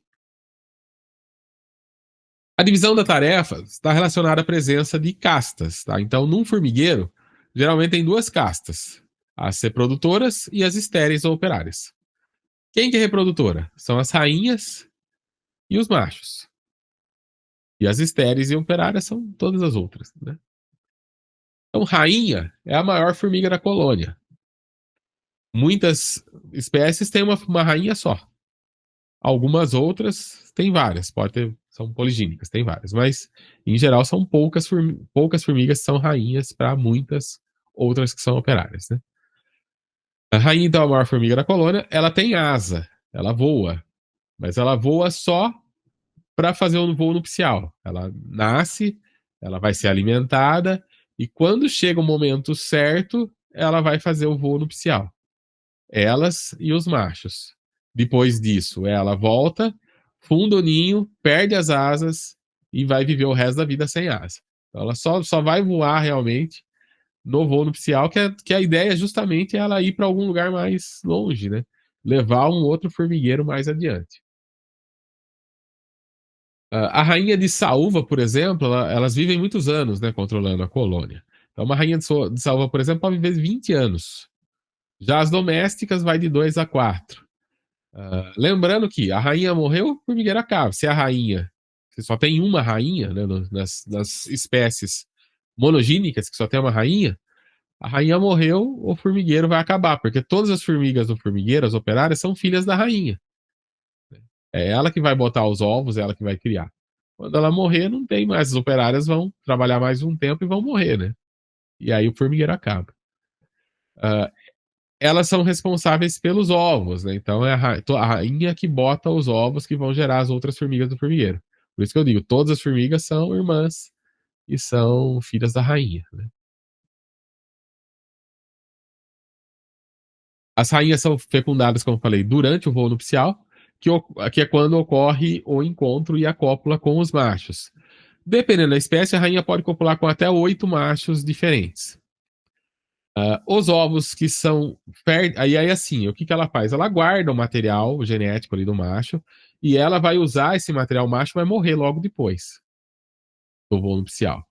A divisão da tarefa está relacionada à presença de castas. Tá? Então, num formigueiro, geralmente tem duas castas: as reprodutoras e as estéreis ou operárias. Quem que é reprodutora? São as rainhas e os machos. E as estéreis e operárias são todas as outras. Né? Então, rainha é a maior formiga da colônia. Muitas espécies têm uma rainha só. Algumas outras têm várias, pode ter, são poligínicas, tem várias, mas em geral são poucas formigas que são rainhas para muitas outras que são operárias, né? A rainha, então, é a maior formiga da colônia, ela tem asa, ela voa, mas ela voa só para fazer um voo nupcial. Ela nasce, ela vai ser alimentada, e quando chega o momento certo, ela vai fazer o voo nupcial. Elas e os machos. Depois disso, ela volta, funda o ninho, perde as asas e vai viver o resto da vida sem asa. Então, ela só vai voar realmente no voo nupcial, que a ideia é justamente ela ir para algum lugar mais longe, né? Levar um outro formigueiro mais adiante. A rainha de saúva, por exemplo, elas vivem muitos anos, né, controlando a colônia. Então, uma rainha de saúva, por exemplo, pode viver 20 anos. Já as domésticas vai de 2 a 4. Lembrando que a rainha morreu, o formigueiro acaba. Se a rainha, se só tem uma rainha, né, nas espécies monogínicas, que só tem uma rainha, a rainha morreu, o formigueiro vai acabar, porque todas as formigas do formigueiro, as operárias, são filhas da rainha. É ela que vai botar os ovos, é ela que vai criar. Quando ela morrer, não tem mais. As operárias vão trabalhar mais um tempo e vão morrer, né? E aí o formigueiro acaba. Uh, Elas são responsáveis pelos ovos, né? Então é a rainha que bota os ovos que vão gerar as outras formigas do formigueiro. Por isso que eu digo, todas as formigas são irmãs e são filhas da rainha, né? As rainhas são fecundadas, como eu falei, durante o voo nupcial, que é quando ocorre o encontro e a cópula com os machos. Dependendo da espécie, a rainha pode copular com até 8 machos diferentes. Os ovos que são férteis. Aí assim, o que ela faz? Ela guarda o material genético ali do macho e ela vai usar esse material macho e vai morrer logo depois do voo nupcial.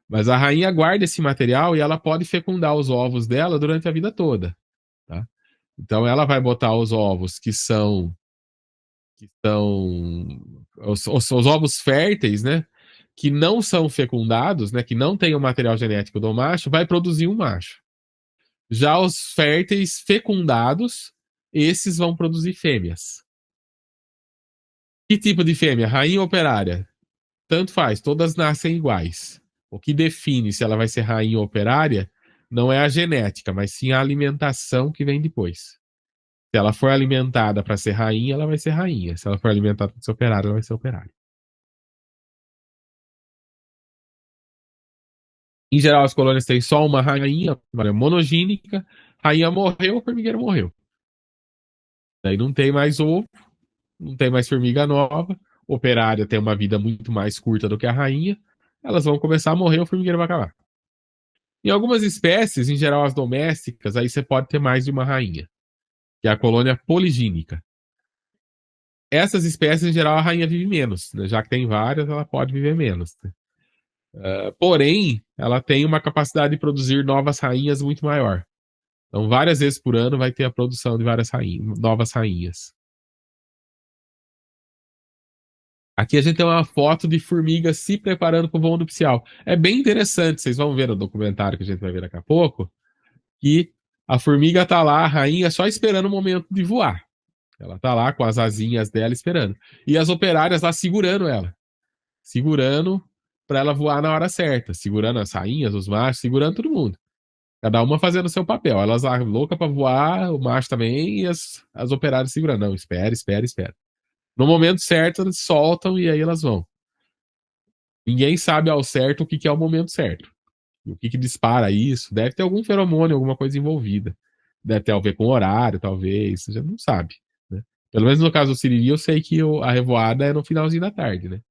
Mas a rainha guarda esse material e ela pode fecundar os ovos dela durante a vida toda. Tá? Então ela vai botar os ovos que são os ovos férteis, né? Que não são fecundados, né? Que não tem o material genético do macho, vai produzir um macho. Já os férteis fecundados, esses vão produzir fêmeas. Que tipo de fêmea? Rainha ou operária? Tanto faz, todas nascem iguais. O que define se ela vai ser rainha ou operária não é a genética, mas sim a alimentação que vem depois. Se ela for alimentada para ser rainha, ela vai ser rainha. Se ela for alimentada para ser operária, ela vai ser operária. Em geral, as colônias têm só uma rainha, monogínica. Rainha morreu, o formigueiro morreu. Daí não tem mais ovo, não tem mais formiga nova. Operária tem uma vida muito mais curta do que a rainha. Elas vão começar a morrer, o formigueiro vai acabar. Em algumas espécies, em geral as domésticas, aí você pode ter mais de uma rainha, que é a colônia poligínica. Essas espécies, em geral, a rainha vive menos, né? Já que tem várias, ela pode viver menos. Né? Porém, ela tem uma capacidade de produzir novas rainhas muito maior. Então, várias vezes por ano vai ter a produção de várias novas rainhas. Aqui a gente tem uma foto de formigas se preparando para o voo nupcial. É bem interessante, vocês vão ver no documentário que a gente vai ver daqui a pouco, que a formiga tá lá, a rainha, só esperando o momento de voar. Ela tá lá com as asinhas dela esperando. E as operárias lá segurando ela. Segurando para ela voar na hora certa. Segurando as rainhas, os machos, segurando todo mundo. Cada uma fazendo o seu papel. Elas lá loucas para voar, o macho também, e as operárias segurando. Não, espera, espera, espera. No momento certo, eles soltam e aí elas vão. Ninguém sabe ao certo o que é o momento certo. O que dispara isso. Deve ter algum feromônio, alguma coisa envolvida. Deve ter a ver com horário, talvez. Você já não sabe. Né? Pelo menos no caso do Siriri, eu sei que a revoada é no finalzinho da tarde, né?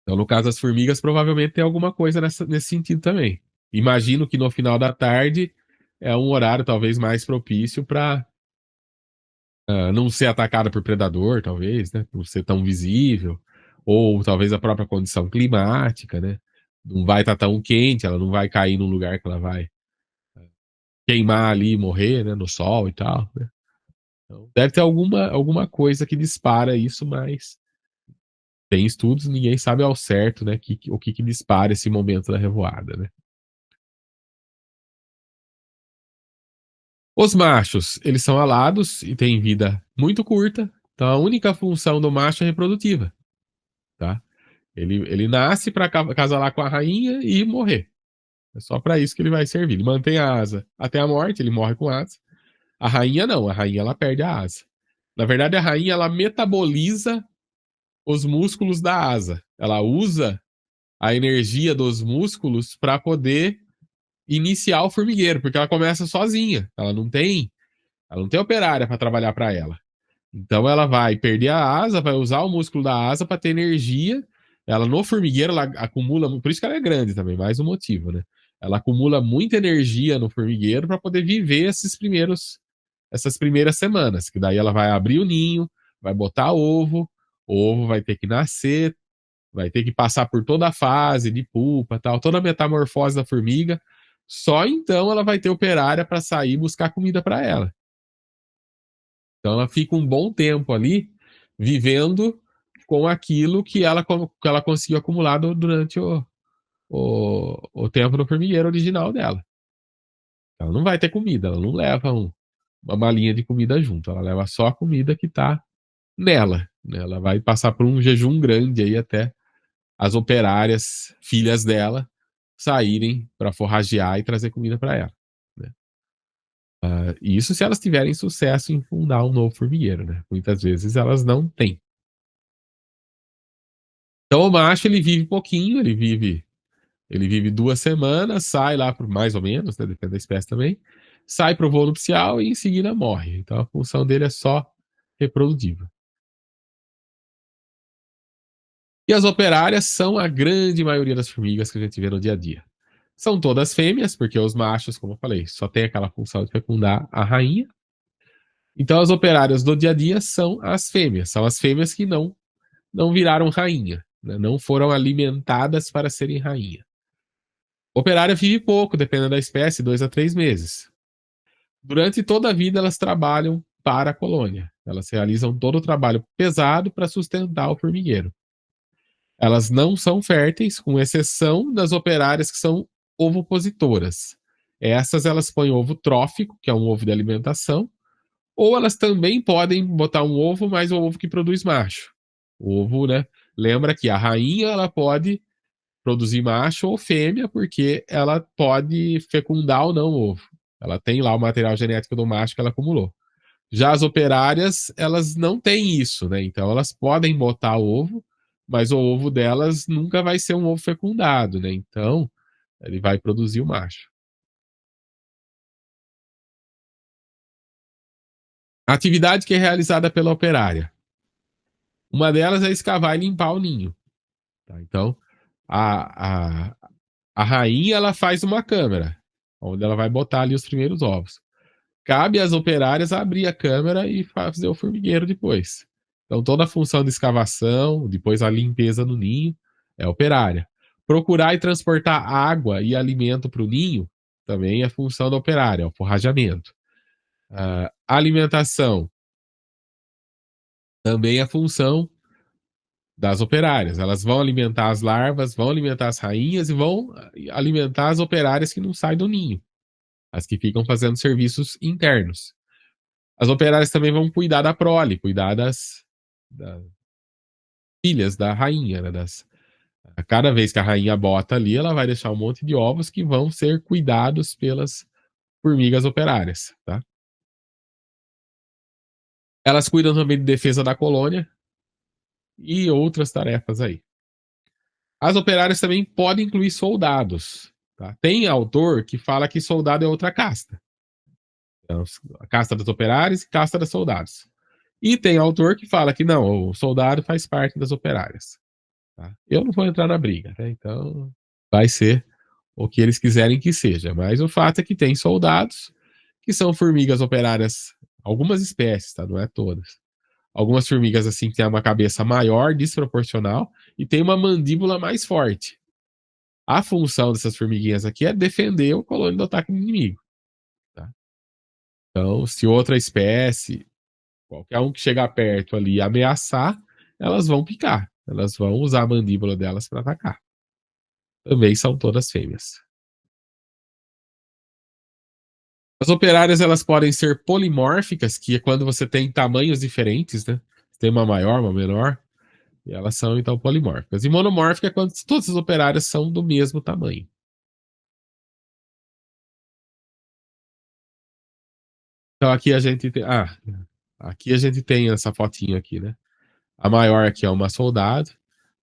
Então, no caso das formigas, provavelmente tem alguma coisa nesse sentido também. Imagino que no final da tarde é um horário talvez mais propício para não ser atacada por predador, talvez, né? Não ser tão visível. Ou talvez a própria condição climática, né? Não vai estar tão quente, ela não vai cair num lugar que ela vai queimar ali e morrer, né? No sol e tal, né? Então, deve ter alguma coisa que dispara isso, mas tem estudos, ninguém sabe ao certo, né? O que dispara esse momento da revoada, né? Os machos, eles são alados e têm vida muito curta, então a única função do macho é reprodutiva, tá? Ele nasce para casalar com a rainha e morrer. É só para isso que ele vai servir. Ele mantém a asa até a morte, ele morre com asa. A rainha não, a rainha ela perde a asa. Na verdade, a rainha ela metaboliza os músculos da asa. Ela usa a energia dos músculos para poder iniciar o formigueiro, porque ela começa sozinha. Ela não tem operária para trabalhar para ela. Então ela vai perder a asa, vai usar o músculo da asa para ter energia. Ela no formigueiro ela acumula, por isso que ela é grande também, mais um motivo, né? Ela acumula muita energia no formigueiro para poder viver essas primeiras semanas, que daí ela vai abrir o ninho, vai botar o ovo vai ter que nascer, vai ter que passar por toda a fase de pupa, tal, toda a metamorfose da formiga. Só então ela vai ter operária para sair buscar comida para ela. Então ela fica um bom tempo ali vivendo com aquilo que ela conseguiu acumular durante o tempo no formigueiro original dela. Ela não vai ter comida, ela não leva uma malinha de comida junto, ela leva só a comida que está nela. Né? Ela vai passar por um jejum grande aí até as operárias, filhas dela, saírem para forragear e trazer comida para ela. Né? E isso se elas tiverem sucesso em fundar um novo formigueiro. Né? Muitas vezes elas não têm. Então o macho ele vive pouquinho, ele vive 2 semanas, sai lá por mais ou menos, né, depende da espécie também, sai para o voo nupcial e em seguida morre. Então a função dele é só reprodutiva. E as operárias são a grande maioria das formigas que a gente vê no dia a dia. São todas fêmeas, porque os machos, como eu falei, só tem aquela função de fecundar a rainha. Então as operárias do dia a dia são as fêmeas que não viraram rainha, né, não foram alimentadas para serem rainha. Operária vive pouco, dependendo da espécie, 2 a 3 meses. Durante toda a vida, elas trabalham para a colônia. Elas realizam todo o trabalho pesado para sustentar o formigueiro. Elas não são férteis, com exceção das operárias que são ovopositoras. Essas elas põem ovo trófico, que é um ovo de alimentação, ou elas também podem botar um ovo, mas o ovo que produz macho. O ovo, né? Lembra que a rainha ela pode produzir macho ou fêmea, porque ela pode fecundar ou não o ovo. Ela tem lá o material genético do macho que ela acumulou. Já as operárias, elas não têm isso, né? Então elas podem botar ovo, mas o ovo delas nunca vai ser um ovo fecundado, né? Então ele vai produzir o macho. A atividade que é realizada pela operária. Uma delas é escavar e limpar o ninho. Tá? Então, a, a, a rainha ela faz uma câmara, onde ela vai botar ali os primeiros ovos. Cabe às operárias abrir a câmara e fazer o formigueiro depois. Então, toda a função de escavação, depois a limpeza no ninho, é operária. Procurar e transportar água e alimento para o ninho também é função da operária, é o forrajamento. A alimentação também é função das operárias. Elas vão alimentar as larvas, vão alimentar as rainhas e vão alimentar as operárias que não saem do ninho, as que ficam fazendo serviços internos. As operárias também vão cuidar da prole, cuidar das filhas da rainha, né? A cada vez que a rainha bota ali, ela vai deixar um monte de ovos que vão ser cuidados pelas formigas operárias, tá? Elas cuidam também de defesa da colônia e outras tarefas aí. As operárias também podem incluir soldados, tá? Tem autor que fala que soldado é outra casta. Então, a casta das operárias e casta das soldados. E tem autor que fala que não, o soldado faz parte das operárias. Tá? Eu não vou entrar na briga, né? Então vai ser o que eles quiserem que seja. Mas o fato é que tem soldados que são formigas operárias, algumas espécies, tá? Não é todas. Algumas formigas assim que têm uma cabeça maior, desproporcional, e tem uma mandíbula mais forte. A função dessas formiguinhas aqui é defender o colônia do ataque do inimigo. Tá? Então, se outra espécie, qualquer um que chegar perto ali e ameaçar, elas vão picar. Elas vão usar a mandíbula delas para atacar. Também são todas fêmeas. As operárias elas podem ser polimórficas, que é quando você tem tamanhos diferentes, né? Tem uma maior, uma menor. E elas são, então, polimórficas. E monomórfica é quando todas as operárias são do mesmo tamanho. Então aqui a gente tem. Ah, aqui a gente tem essa fotinha aqui, né? A maior aqui é uma soldado,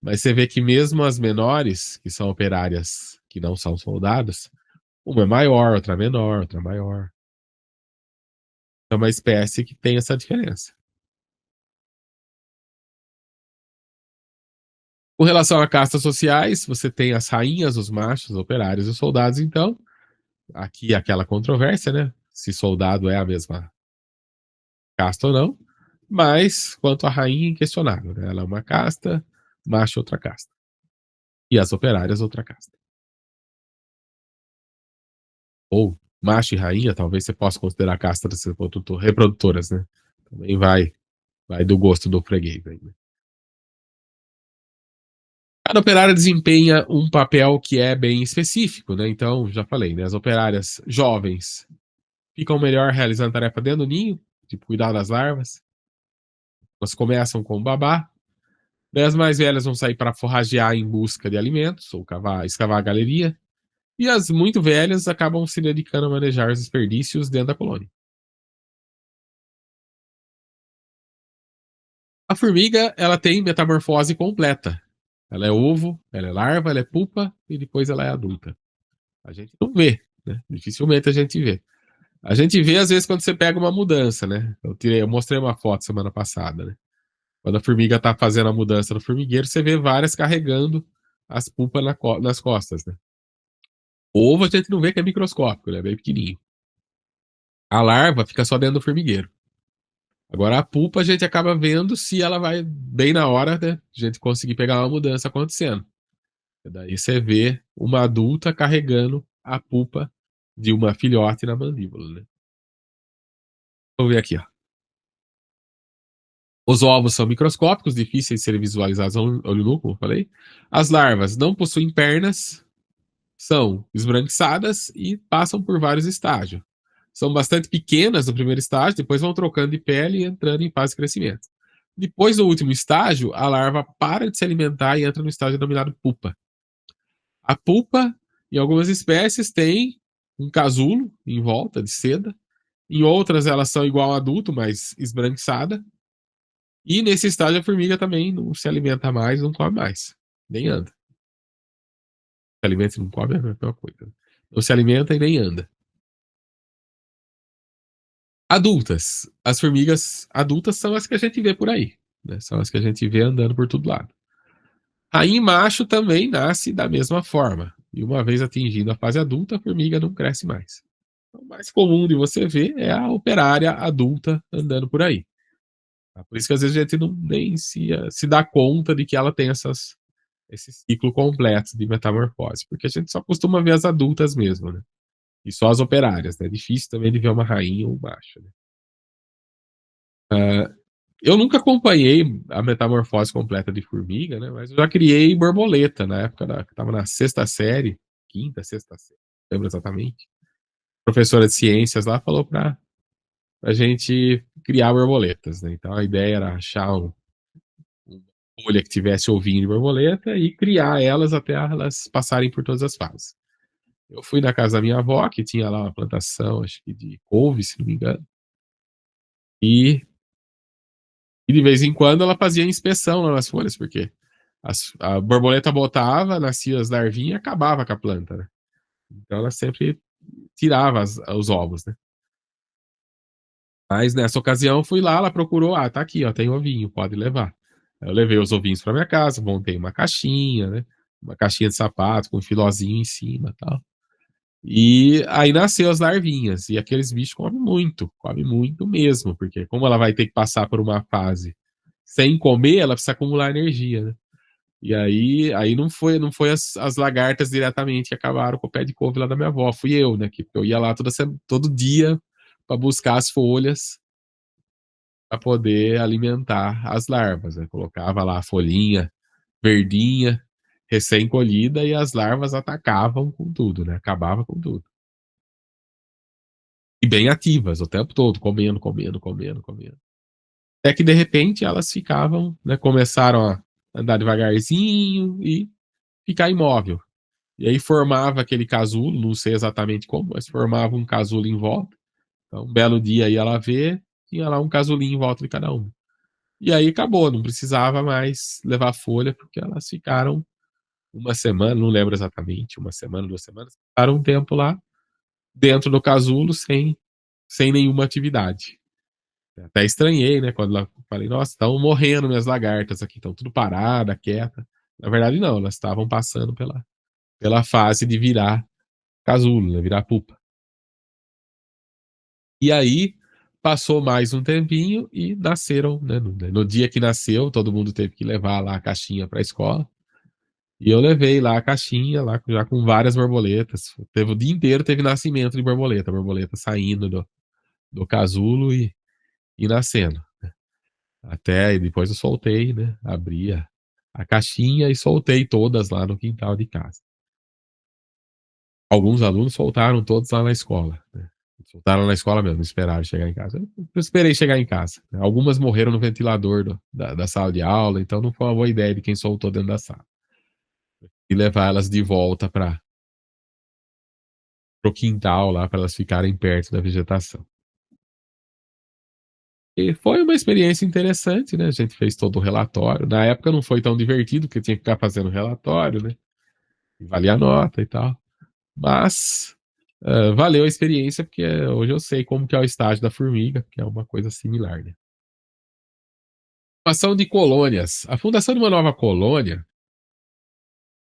mas você vê que mesmo as menores, que são operárias que não são soldadas, uma é maior, outra é menor, outra é maior. É uma espécie que tem essa diferença. Com relação a castas sociais, você tem as rainhas, os machos, os operários e os soldados, então, aqui é aquela controvérsia, né? Se soldado é a mesma casta ou não, mas quanto à rainha, inquestionável, né? Ela é uma casta, macho outra casta. E as operárias outra casta. Ou macho e rainha, talvez você possa considerar castas reprodutoras, né? Também vai do gosto do freguês aí, né? Cada operária desempenha um papel que é bem específico, né? Então, já falei, né? As operárias jovens ficam melhor realizando tarefa dentro do ninho, tipo cuidar das larvas. Elas começam com o babá. Daí as mais velhas vão sair para forragear em busca de alimentos, ou escavar a galeria. E as muito velhas acabam se dedicando a manejar os desperdícios dentro da colônia. A formiga, ela tem metamorfose completa. Ela é ovo, ela é larva, ela é pupa e depois ela é adulta. A gente não vê, né? Dificilmente a gente vê. A gente vê, às vezes, quando você pega uma mudança, né? Eu mostrei uma foto semana passada, né? Quando a formiga está fazendo a mudança no formigueiro, você vê várias carregando as pupas nas costas, né? O ovo a gente não vê que é microscópico, ele é bem pequenininho. A larva fica só dentro do formigueiro. Agora a pupa a gente acaba vendo se ela vai bem na hora, né? A gente conseguir pegar uma mudança acontecendo. E daí você vê uma adulta carregando a pupa de uma filhote na mandíbula, né? Vamos ver aqui, ó. Os ovos são microscópicos, difíceis de serem visualizados a olho nu, como eu falei. As larvas não possuem pernas, são esbranquiçadas e passam por vários estágios. São bastante pequenas no primeiro estágio, depois vão trocando de pele e entrando em fase de crescimento. Depois do último estágio, a larva para de se alimentar e entra no estágio denominado pupa. A pupa, em algumas espécies, tem um casulo em volta de seda. Em outras, elas são igual ao adulto, mas esbranquiçada. E nesse estágio, a formiga também não se alimenta mais, não come mais. Nem anda. Se alimenta e não come é a mesma coisa. Não se alimenta e nem anda. Adultas. As formigas adultas são as que a gente vê por aí. Né? São as que a gente vê andando por todo lado. Aí, macho também nasce da mesma forma. E uma vez atingindo a fase adulta, a formiga não cresce mais. O mais comum de você ver é a operária adulta andando por aí. Por isso que às vezes a gente não nem se dá conta de que ela tem esse ciclo completo de metamorfose, porque a gente só costuma ver as adultas mesmo, né? E só as operárias, né? É difícil também de ver uma rainha ou um macho, né? Eu nunca acompanhei a metamorfose completa de formiga, né? Mas eu já criei borboleta na época que estava na sexta série, quinta, sexta série, não lembro exatamente. A professora de ciências lá falou para a gente criar borboletas, né? Então a ideia era achar uma folha que tivesse ovinho de borboleta e criar elas até elas passarem por todas as fases. Eu fui na casa da minha avó, que tinha lá uma plantação, acho que de couve, se não me engano, e, e de vez em quando ela fazia inspeção lá nas folhas, porque a borboleta botava, nascia as larvinhas e acabava com a planta, né? Então ela sempre tirava os ovos, né? Mas nessa ocasião fui lá, ela procurou, tá aqui, ó, tem ovinho, pode levar. Eu levei os ovinhos para minha casa, montei uma caixinha, né? Uma caixinha de sapato com um filozinho em cima, tal. E aí nasceu as larvinhas, e aqueles bichos comem muito mesmo, porque como ela vai ter que passar por uma fase sem comer, ela precisa acumular energia, né? E aí não foi as lagartas diretamente que acabaram com o pé de couve lá da minha avó, fui eu, né? Que eu ia lá todo dia para buscar as folhas para poder alimentar as larvas, né? Colocava lá a folhinha verdinha, recém-colhida, e as larvas atacavam com tudo, né? Acabava com tudo. E bem ativas o tempo todo, comendo, comendo, comendo, comendo. Até que de repente elas ficavam, né? Começaram andar devagarzinho e ficar imóvel. E aí formava aquele casulo, não sei exatamente como, mas formava um casulo em volta. Então, um belo dia ia lá ver, tinha lá um casulinho em volta de cada um. E aí acabou, não precisava mais levar folha, porque elas ficaram uma semana, não lembro exatamente, uma semana, 2 semanas, ficaram um tempo lá dentro do casulo sem nenhuma atividade. Até estranhei, né? Quando eu falei, nossa, estão morrendo minhas lagartas aqui, estão tudo parada, quieta. Na verdade, não, elas estavam passando pela fase de virar casulo, né? Virar pupa. E aí, passou mais um tempinho e nasceram, né? No dia que nasceu, todo mundo teve que levar lá a caixinha para a escola. E eu levei lá a caixinha, lá já com várias borboletas. Teve o dia inteiro, teve nascimento de borboleta, borboleta saindo do casulo e nascendo. Até e depois eu soltei, né? Abri a caixinha e soltei todas lá no quintal de casa. Alguns alunos soltaram todos lá na escola, né? Soltaram na escola mesmo, esperaram chegar em casa. Eu esperei chegar em casa. Algumas morreram no ventilador da sala de aula, então não foi uma boa ideia de quem soltou dentro da sala. E levar elas de volta para o quintal lá, para elas ficarem perto da vegetação. E foi uma experiência interessante, né? A gente fez todo o relatório. Na época não foi tão divertido, porque tinha que ficar fazendo relatório, né? E valia a nota e tal. Mas valeu a experiência, porque hoje eu sei como que é o estágio da formiga, que é uma coisa similar, né? Formação de colônias. A fundação de uma nova colônia,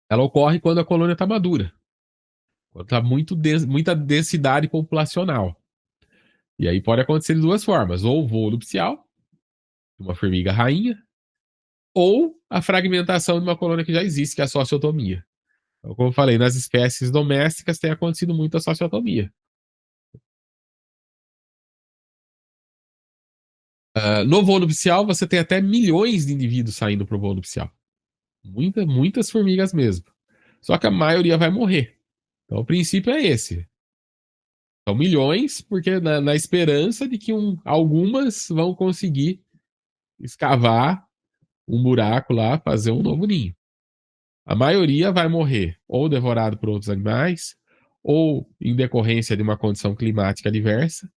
ela ocorre quando a colônia está madura, quando está muita densidade populacional. E aí pode acontecer de duas formas: ou o voo nupcial, de uma formiga rainha, ou a fragmentação de uma colônia que já existe, que é a sociotomia. Então, como eu falei, nas espécies domésticas tem acontecido muito a sociotomia. No voo nupcial, você tem até milhões de indivíduos saindo para o voo nupcial. Muitas formigas mesmo. Só que a maioria vai morrer. Então, o princípio é esse. São milhões, porque na esperança de que algumas vão conseguir escavar um buraco lá, fazer um novo ninho. A maioria vai morrer ou devorado por outros animais, ou em decorrência de uma condição climática adversa,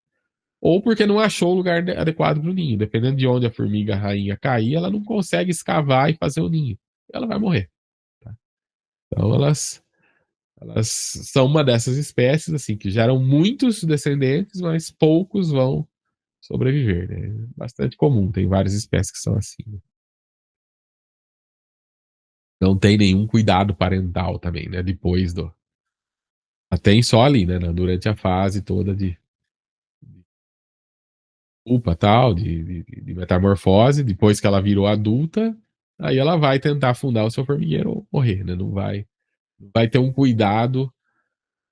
ou porque não achou o lugar adequado para o ninho. Dependendo de onde a formiga rainha cair, ela não consegue escavar e fazer o ninho. Ela vai morrer. Tá? Então elas são uma dessas espécies assim que geram muitos descendentes, mas poucos vão sobreviver. Né? Bastante comum, tem várias espécies que são assim. Né? Não tem nenhum cuidado parental também, né? Depois do. Tem só ali, né? Durante a fase toda de pupa tal, de metamorfose, depois que ela virou adulta, aí ela vai tentar fundar o seu formigueiro ou morrer, né? Não vai ter um cuidado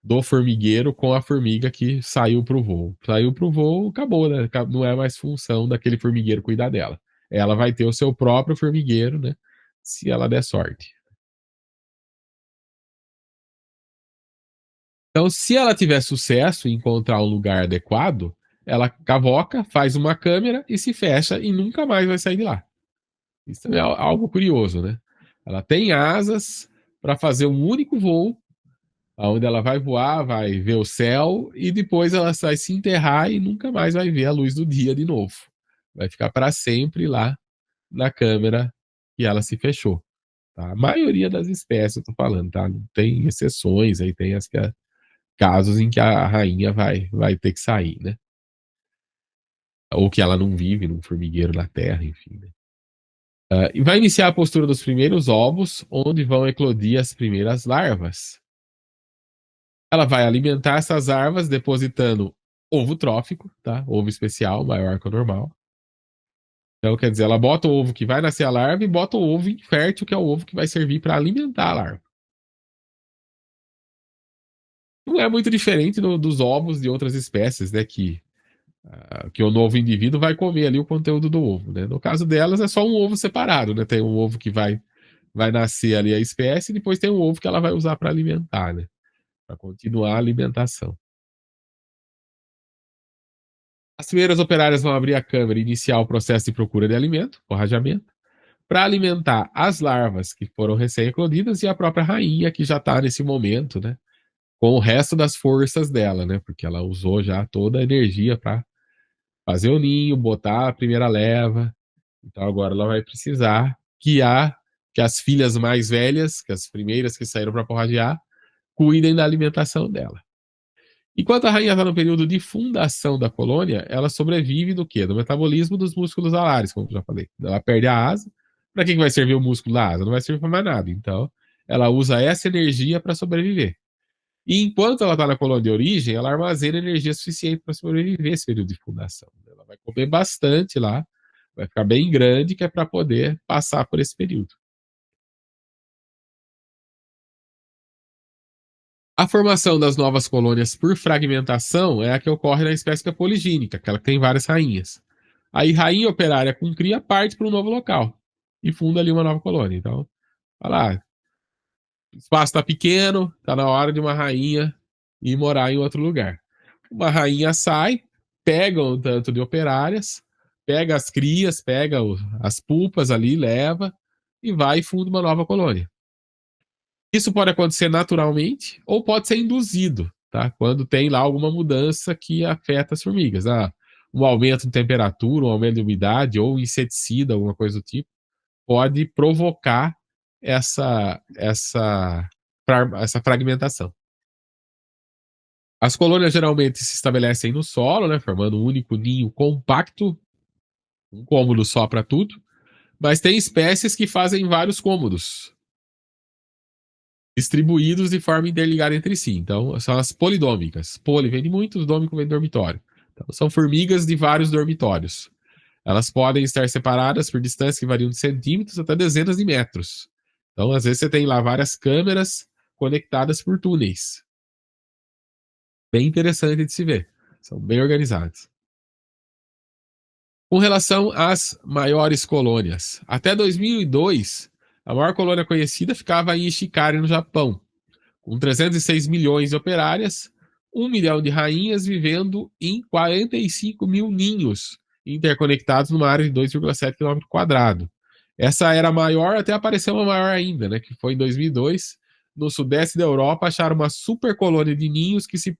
do formigueiro com a formiga que saiu para o voo. Saiu para o voo, acabou, né? Não é mais função daquele formigueiro cuidar dela. Ela vai ter o seu próprio formigueiro, né? Se ela der sorte. Então, se ela tiver sucesso em encontrar um lugar adequado, ela cavoca, faz uma câmera e se fecha e nunca mais vai sair de lá. Isso é algo curioso, né? Ela tem asas para fazer um único voo, onde ela vai voar, vai ver o céu e depois ela vai se enterrar e nunca mais vai ver a luz do dia de novo. Vai ficar para sempre lá na câmera que ela se fechou. Tá? A maioria das espécies, eu tô falando, tá? Não tem exceções, aí tem casos em que a rainha vai ter que sair, né? Ou que ela não vive num formigueiro na terra, enfim. Né? E vai iniciar a postura dos primeiros ovos, onde vão eclodir as primeiras larvas. Ela vai alimentar essas larvas depositando ovo trófico, tá? Ovo especial, maior que o normal. Então, quer dizer, ela bota o ovo que vai nascer a larva e bota o ovo infértil, que é o ovo que vai servir para alimentar a larva. Não é muito diferente dos ovos de outras espécies, né? Que o novo indivíduo vai comer ali o conteúdo do ovo, né? No caso delas, é só um ovo separado, né? Tem um ovo que vai nascer ali a espécie e depois tem um ovo que ela vai usar para alimentar, né? Para continuar a alimentação. As primeiras operárias vão abrir a câmera e iniciar o processo de procura de alimento, forrajamento. para alimentar as larvas que foram recém-eclodidas e a própria rainha que já está nesse momento, né? Com o resto das forças dela, né? Porque ela usou já toda a energia para fazer o ninho, botar a primeira leva. Então agora ela vai precisar que as filhas mais velhas, que as primeiras que saíram para porradear, cuidem da alimentação dela. Enquanto a rainha está no período de fundação da colônia, ela sobrevive do quê? Do metabolismo dos músculos alares, como eu já falei. Ela perde a asa. Para que vai servir o músculo da asa? Não vai servir para mais nada. Então, ela usa essa energia para sobreviver. E enquanto ela está na colônia de origem, ela armazena energia suficiente para sobreviver esse período de fundação. Ela vai comer bastante lá, vai ficar bem grande, que é para poder passar por esse período. A formação das novas colônias por fragmentação é a que ocorre na espécie que é poligínica, aquela que tem várias rainhas. Aí, rainha operária com cria parte para um novo local e funda ali uma nova colônia. Então, olha lá, o espaço está pequeno, está na hora de uma rainha ir morar em outro lugar. Uma rainha sai, pega um tanto de operárias, pega as crias, pega as pulpas ali, leva e vai e funda uma nova colônia. Isso pode acontecer naturalmente ou pode ser induzido, tá? Quando tem lá alguma mudança que afeta as formigas. Um aumento de temperatura, um aumento de umidade ou inseticida, alguma coisa do tipo, pode provocar essa fragmentação. As colônias geralmente se estabelecem no solo, né, formando um único ninho compacto, um cômodo só para tudo, mas tem espécies que fazem vários cômodos, distribuídos de forma interligada entre si. Então, são as polidômicas. Poli vem de muitos, dômico vem de dormitório. Então, são formigas de vários dormitórios. Elas podem estar separadas por distâncias que variam de centímetros até dezenas de metros. Então, às vezes, você tem lá várias câmeras conectadas por túneis. Bem interessante de se ver. São bem organizadas. Com relação às maiores colônias, até 2002, a maior colônia conhecida ficava em Ishikari, no Japão, com 306 milhões de operárias, 1 milhão de rainhas vivendo em 45 mil ninhos interconectados numa área de 2,7 km². Essa era a maior, até apareceu uma maior ainda, né, que foi em 2002. No sudeste da Europa, acharam uma super colônia de ninhos que se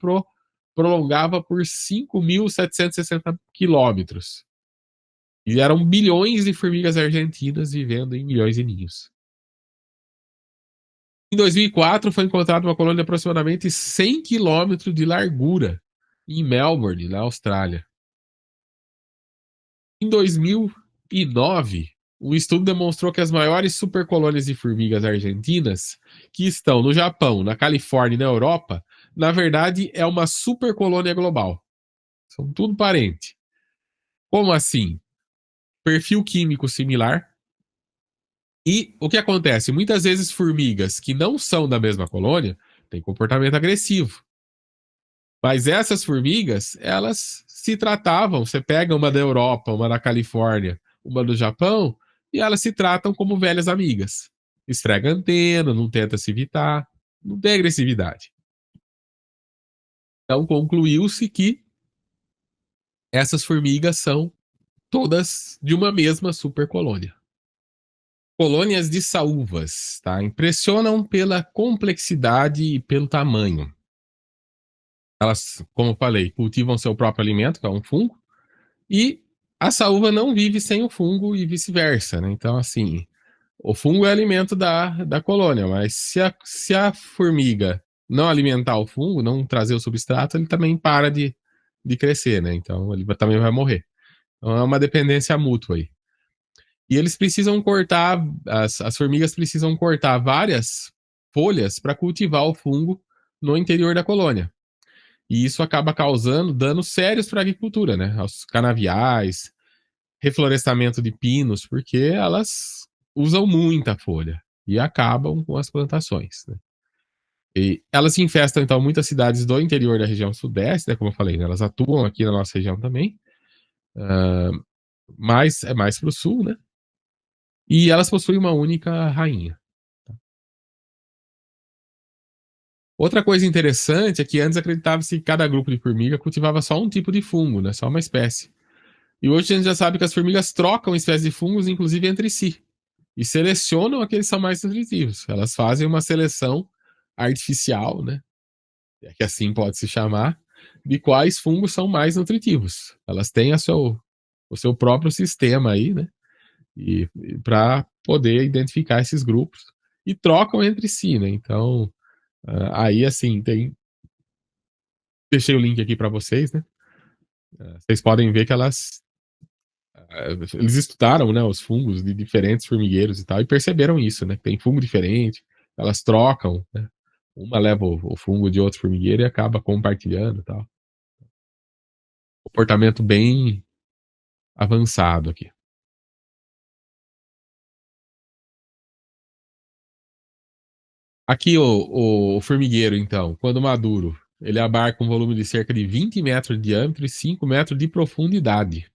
prolongava por 5.760 quilômetros. E eram bilhões de formigas argentinas vivendo em milhões de ninhos. Em 2004, foi encontrada uma colônia de aproximadamente 100 quilômetros de largura em Melbourne, na Austrália. Em 2009, um estudo demonstrou que as maiores supercolônias de formigas argentinas, que estão no Japão, na Califórnia e na Europa, na verdade é uma supercolônia global. São tudo parente. Como assim? Perfil químico similar. E o que acontece? Muitas vezes formigas que não são da mesma colônia têm comportamento agressivo. Mas essas formigas, elas se tratavam, você pega uma da Europa, uma da Califórnia, uma do Japão, e elas se tratam como velhas amigas. Esfrega a antena, não tenta se evitar, não tem agressividade. Então concluiu-se que essas formigas são todas de uma mesma supercolônia. Colônias de saúvas, tá? Impressionam pela complexidade e pelo tamanho. Elas, como eu falei, cultivam seu próprio alimento, que é um fungo, e a saúva não vive sem o fungo e vice-versa, né? Então, assim, o fungo é alimento da colônia, mas se a formiga não alimentar o fungo, não trazer o substrato, ele também para de crescer, né? Então, ele também vai morrer. Então, é uma dependência mútua aí. E eles precisam cortar, as formigas precisam cortar várias folhas para cultivar o fungo no interior da colônia. E isso acaba causando danos sérios para a agricultura, né? Aos canaviais, reflorestamento de pinos, porque elas usam muita folha e acabam com as plantações, né? E elas infestam, então, muitas cidades do interior da região sudeste, né? Como eu falei, né? Elas atuam aqui na nossa região também, mas é mais para o sul, né? E elas possuem uma única rainha. Outra coisa interessante é que antes acreditava-se que cada grupo de formiga cultivava só um tipo de fungo, né? Só uma espécie. E hoje a gente já sabe que as formigas trocam espécies de fungos, inclusive entre si. e selecionam aqueles que são mais nutritivos. Elas fazem uma seleção artificial, né? É que assim pode se chamar, de quais fungos são mais nutritivos. Elas têm o seu próprio sistema aí, né? E para poder identificar esses grupos e trocam entre si, né? Então, aí assim, deixei o link aqui para vocês, né? Vocês podem ver que eles estudaram, né, os fungos de diferentes formigueiros e tal, e perceberam isso, né? Tem fungo diferente, elas trocam, né? Uma leva o fungo de outro formigueiro e acaba compartilhando e tal. Comportamento bem avançado aqui. Aqui o formigueiro, então, quando maduro, ele abarca um volume de cerca de 20 metros de diâmetro e 5 metros de profundidade.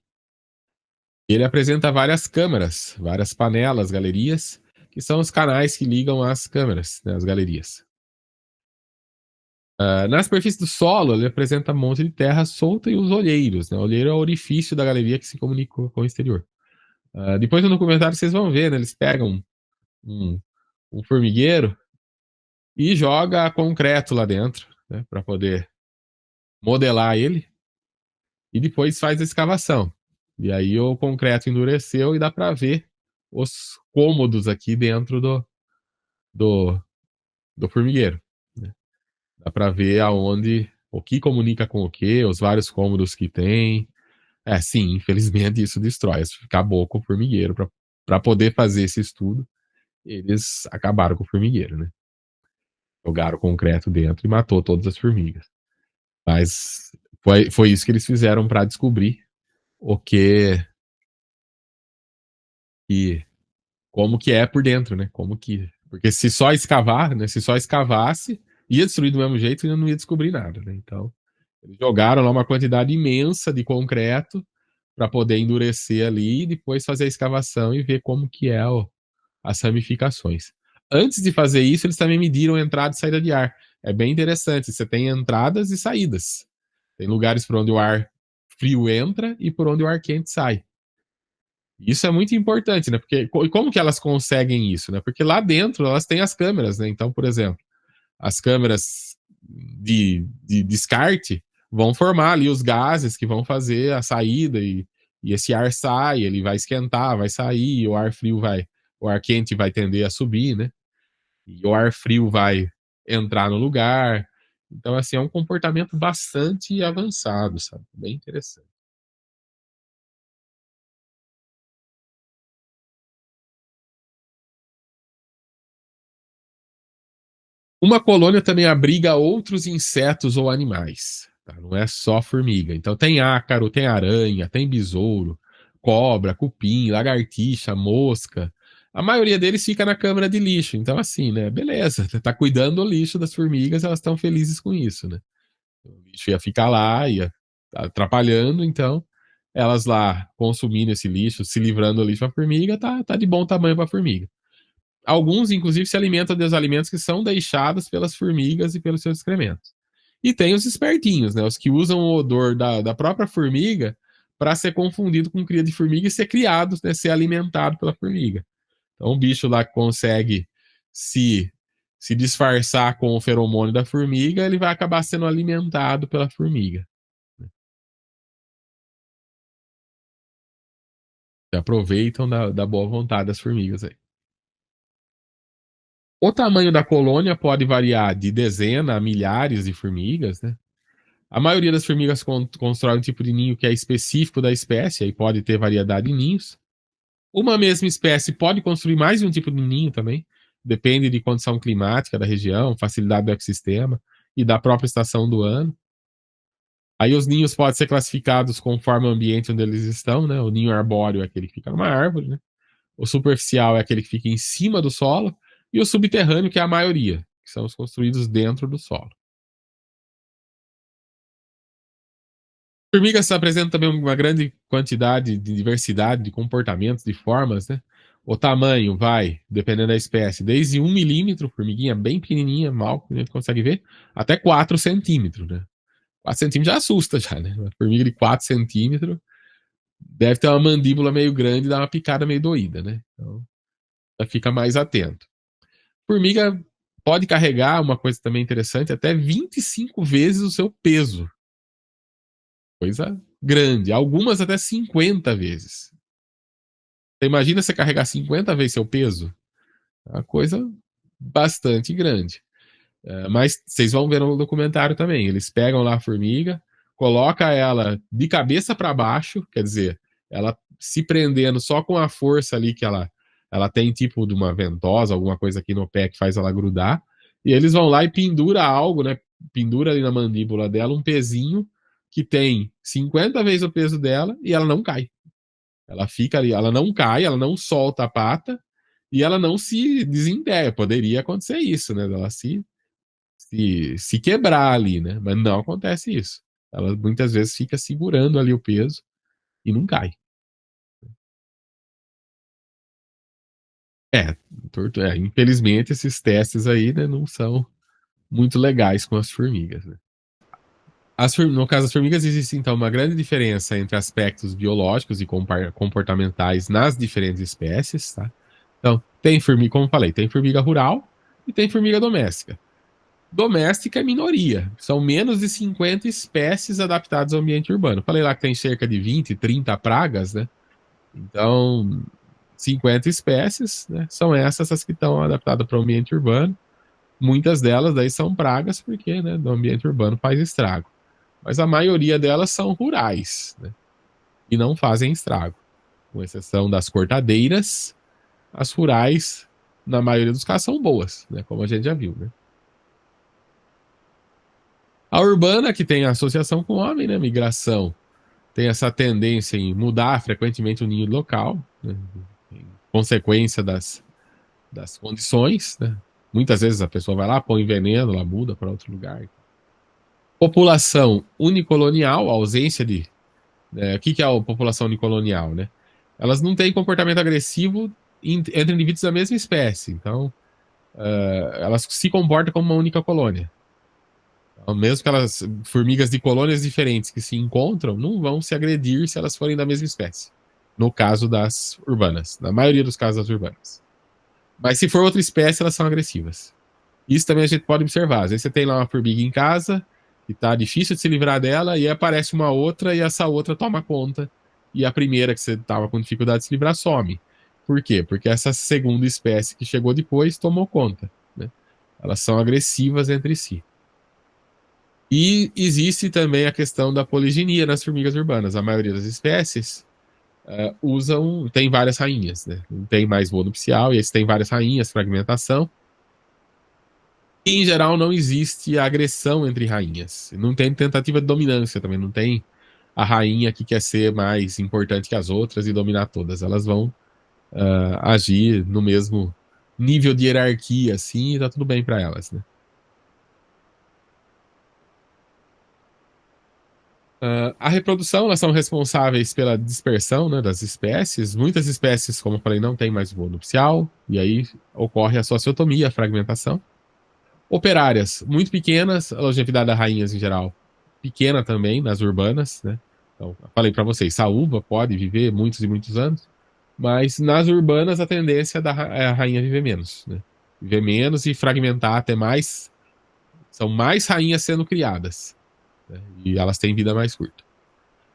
Ele apresenta várias câmaras, várias panelas, galerias, que são os canais que ligam as câmaras, né, as galerias. Na superfície do solo, ele apresenta um monte de terra solta e os olheiros. Né? O olheiro é o orifício da galeria que se comunica com o exterior. Depois no documentário vocês vão ver, né? Eles pegam um, um formigueiro e joga concreto lá dentro, né? Para poder modelar ele e depois faz a escavação. E aí o concreto endureceu e dá para ver os cômodos aqui dentro do, do formigueiro. Né? Dá para ver aonde, o que comunica com o que, os vários cômodos que tem. Sim, infelizmente isso destrói. Acabou com o formigueiro. Para poder fazer esse estudo, eles acabaram com o formigueiro, né? Jogaram concreto dentro e matou todas as formigas. Mas foi isso que eles fizeram para descobrir o que como que é por dentro, né? Como que. Porque se só escavar, né? Se só escavasse, ia destruir do mesmo jeito e não ia descobrir nada, né? Então, eles jogaram lá uma quantidade imensa de concreto para poder endurecer ali e depois fazer a escavação e ver como que é as ramificações. Antes de fazer isso, eles também mediram entrada e saída de ar. É bem interessante. Você tem entradas e saídas. Tem lugares por onde o ar frio entra e por onde o ar quente sai. Isso é muito importante, né? Porque e como que elas conseguem isso, né? Porque lá dentro elas têm as câmeras, né? Então, por exemplo, as câmeras de descarte vão formar ali os gases que vão fazer a saída e esse ar sai, ele vai esquentar, vai sair, o ar quente vai tender a subir, né? E o ar frio vai entrar no lugar. Então, assim, é um comportamento bastante avançado, sabe? Bem interessante. Uma colônia também abriga outros insetos ou animais. Tá? Não é só formiga. Então tem ácaro, tem aranha, tem besouro, cobra, cupim, lagartixa, mosca. A maioria deles fica na câmara de lixo. Então, assim, né? Beleza, tá cuidando do lixo das formigas, elas estão felizes com isso, né? O lixo ia ficar lá, ia atrapalhando, então elas lá consumindo esse lixo, se livrando do lixo da formiga, tá de bom tamanho para a formiga. Alguns, inclusive, se alimentam dos alimentos que são deixados pelas formigas e pelos seus excrementos. E tem os espertinhos, né? Os que usam o odor da própria formiga para ser confundido com cria de formiga e ser criado, né? Ser alimentado pela formiga. Então, o bicho lá que consegue se, se disfarçar com o feromônio da formiga, ele vai acabar sendo alimentado pela formiga. Se aproveitam da boa vontade das formigas aí. O tamanho da colônia pode variar de dezena a milhares de formigas, né? A maioria das formigas constrói um tipo de ninho que é específico da espécie, e pode ter variedade de ninhos. Uma mesma espécie pode construir mais de um tipo de ninho também, depende de condição climática da região, facilidade do ecossistema e da própria estação do ano. Aí os ninhos podem ser classificados conforme o ambiente onde eles estão, né? O ninho arbóreo é aquele que fica numa árvore, né? O superficial é aquele que fica em cima do solo, e o subterrâneo, que é a maioria, que são os construídos dentro do solo. Formigas apresentam também uma grande quantidade de diversidade de comportamentos, de formas, né? O tamanho vai, dependendo da espécie, desde 1 milímetro, formiguinha bem pequenininha, mal, a gente consegue ver, até 4 centímetros, né? 4 centímetros já assusta, já, né? Uma formiga de 4 centímetros deve ter uma mandíbula meio grande e dar uma picada meio doída, né? Então, ela fica mais atento. Formiga pode carregar, uma coisa também interessante, até 25 vezes o seu peso. Coisa grande. Algumas até 50 vezes. Você imagina você carregar 50 vezes seu peso? É uma coisa bastante grande. Mas vocês vão ver no documentário também. Eles pegam lá a formiga, coloca ela de cabeça para baixo, quer dizer, ela se prendendo só com a força ali que ela tem, tipo de uma ventosa, alguma coisa aqui no pé que faz ela grudar. E eles vão lá e pendura algo, né? Pendura ali na mandíbula dela um pezinho que tem 50 vezes o peso dela e ela não cai. Ela fica ali, ela não cai, ela não solta a pata e ela não se desenterra. Poderia acontecer isso, né? Ela se quebrar ali, né? Mas não acontece isso. Ela muitas vezes fica segurando ali o peso e não cai. É, infelizmente esses testes aí, né, não são muito legais com as formigas, né? No caso das formigas, existe então uma grande diferença entre aspectos biológicos e comportamentais nas diferentes espécies, tá? Então, tem formiga, como eu falei, tem formiga rural e tem formiga doméstica. Doméstica é minoria, são menos de 50 espécies adaptadas ao ambiente urbano. Falei lá que tem cerca de 20, 30 pragas, né? Então, 50 espécies, né? São essas as que estão adaptadas para o ambiente urbano. Muitas delas daí são pragas, porque né, no ambiente urbano faz estrago. Mas a maioria delas são rurais, né? E não fazem estrago. Com exceção das cortadeiras, as rurais, na maioria dos casos, são boas, né? Como a gente já viu, né? A urbana, que tem associação com o homem, né? Migração, tem essa tendência em mudar frequentemente o ninho local, né? Em consequência das condições, né? Muitas vezes a pessoa vai lá, põe veneno, ela muda para outro lugar. População unicolonial, ausência de. O que é a população unicolonial, né? Elas não têm comportamento agressivo entre indivíduos da mesma espécie. Então, elas se comportam como uma única colônia. Então, mesmo que elas, formigas de colônias diferentes que se encontram, não vão se agredir se elas forem da mesma espécie. No caso das urbanas, na maioria dos casos das urbanas. Mas se for outra espécie, elas são agressivas. Isso também a gente pode observar. Às vezes você tem lá uma formiga em casa e tá difícil de se livrar dela, e aí aparece uma outra e essa outra toma conta. E a primeira que você tava com dificuldade de se livrar some. Por quê? Porque essa segunda espécie que chegou depois tomou conta, né? Elas são agressivas entre si. E existe também a questão da poliginia nas formigas urbanas. A maioria das espécies tem várias rainhas, né? Não tem mais voo nupcial, e esses têm várias rainhas, fragmentação. E, em geral, não existe agressão entre rainhas. Não tem tentativa de dominância também. Não tem a rainha que quer ser mais importante que as outras e dominar todas. Elas vão agir no mesmo nível de hierarquia, assim, e tá tudo bem para elas, né? A reprodução, elas são responsáveis pela dispersão, né, das espécies. Muitas espécies, como eu falei, não têm mais voo nupcial, e aí ocorre a sociotomia, a fragmentação. Operárias, muito pequenas, a longevidade das rainhas em geral, pequena também, nas urbanas, né? Então, falei para vocês, saúva pode viver muitos e muitos anos, mas nas urbanas a tendência é a rainha viver menos, né? Viver menos e fragmentar até mais. São mais rainhas sendo criadas, né? E elas têm vida mais curta.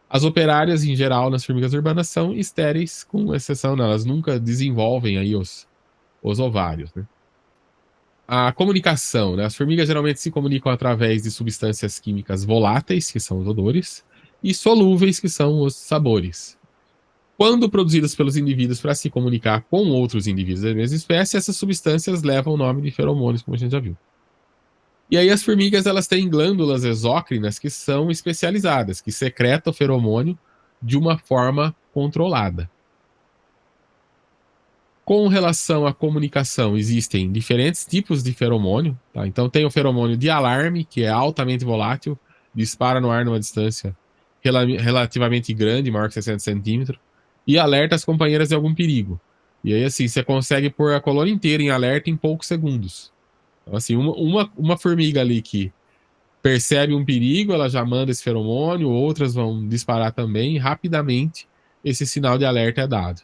As operárias, em geral, nas formigas urbanas são estéreis, com exceção, né? Elas nunca desenvolvem aí os ovários, né? A comunicação, né? As formigas geralmente se comunicam através de substâncias químicas voláteis, que são os odores, e solúveis, que são os sabores. Quando produzidas pelos indivíduos para se comunicar com outros indivíduos da mesma espécie, essas substâncias levam o nome de feromônios, como a gente já viu. E aí as formigas elas têm glândulas exócrinas que são especializadas, que secretam o feromônio de uma forma controlada. Com relação à comunicação, existem diferentes tipos de feromônio. Tá? Então, tem o feromônio de alarme, que é altamente volátil, dispara no ar numa distância relativamente grande, maior que 60 centímetros, e alerta as companheiras de algum perigo. E aí, assim, você consegue pôr a colônia inteira em alerta em poucos segundos. Então, assim, uma formiga ali que percebe um perigo, ela já manda esse feromônio, outras vão disparar também, e rapidamente esse sinal de alerta é dado.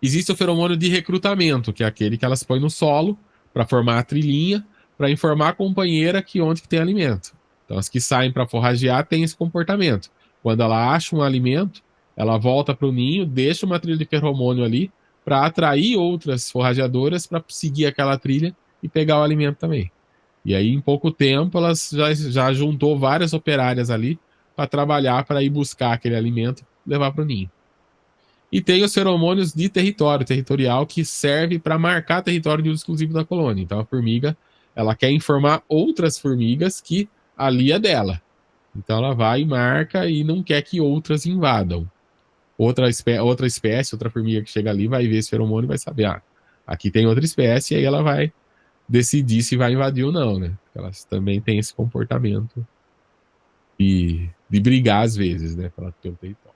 Existe o feromônio de recrutamento, que é aquele que elas põem no solo para formar a trilhinha, para informar a companheira que onde que tem alimento. Então, as que saem para forragear têm esse comportamento. Quando ela acha um alimento, ela volta para o ninho, deixa uma trilha de feromônio ali para atrair outras forrageadoras para seguir aquela trilha e pegar o alimento também. E aí, em pouco tempo, elas já juntou várias operárias ali para trabalhar para ir buscar aquele alimento e levar para o ninho. E tem os feromônios de território, territorial, que serve para marcar território de uso exclusivo da colônia. Então, a formiga, ela quer informar outras formigas que ali é dela. Então, ela vai e marca e não quer que outras invadam. Outra espécie, outra formiga que chega ali vai ver esse feromônio e vai saber, aqui tem outra espécie, e aí ela vai decidir se vai invadir ou não, né? Elas também têm esse comportamento de brigar às vezes, né? Pelo território.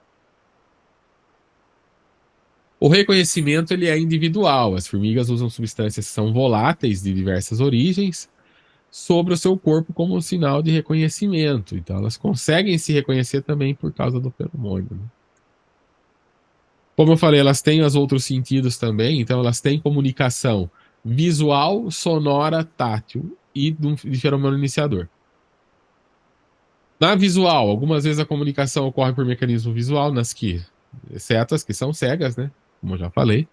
O reconhecimento ele é individual. As formigas usam substâncias que são voláteis de diversas origens sobre o seu corpo como um sinal de reconhecimento. Então, elas conseguem se reconhecer também por causa do feromônio. Né? Como eu falei, elas têm os outros sentidos também. Então, elas têm comunicação visual, sonora, tátil e de feromônio iniciador. Na visual, algumas vezes a comunicação ocorre por mecanismo visual, exceto as que são cegas, né? Como eu já falei.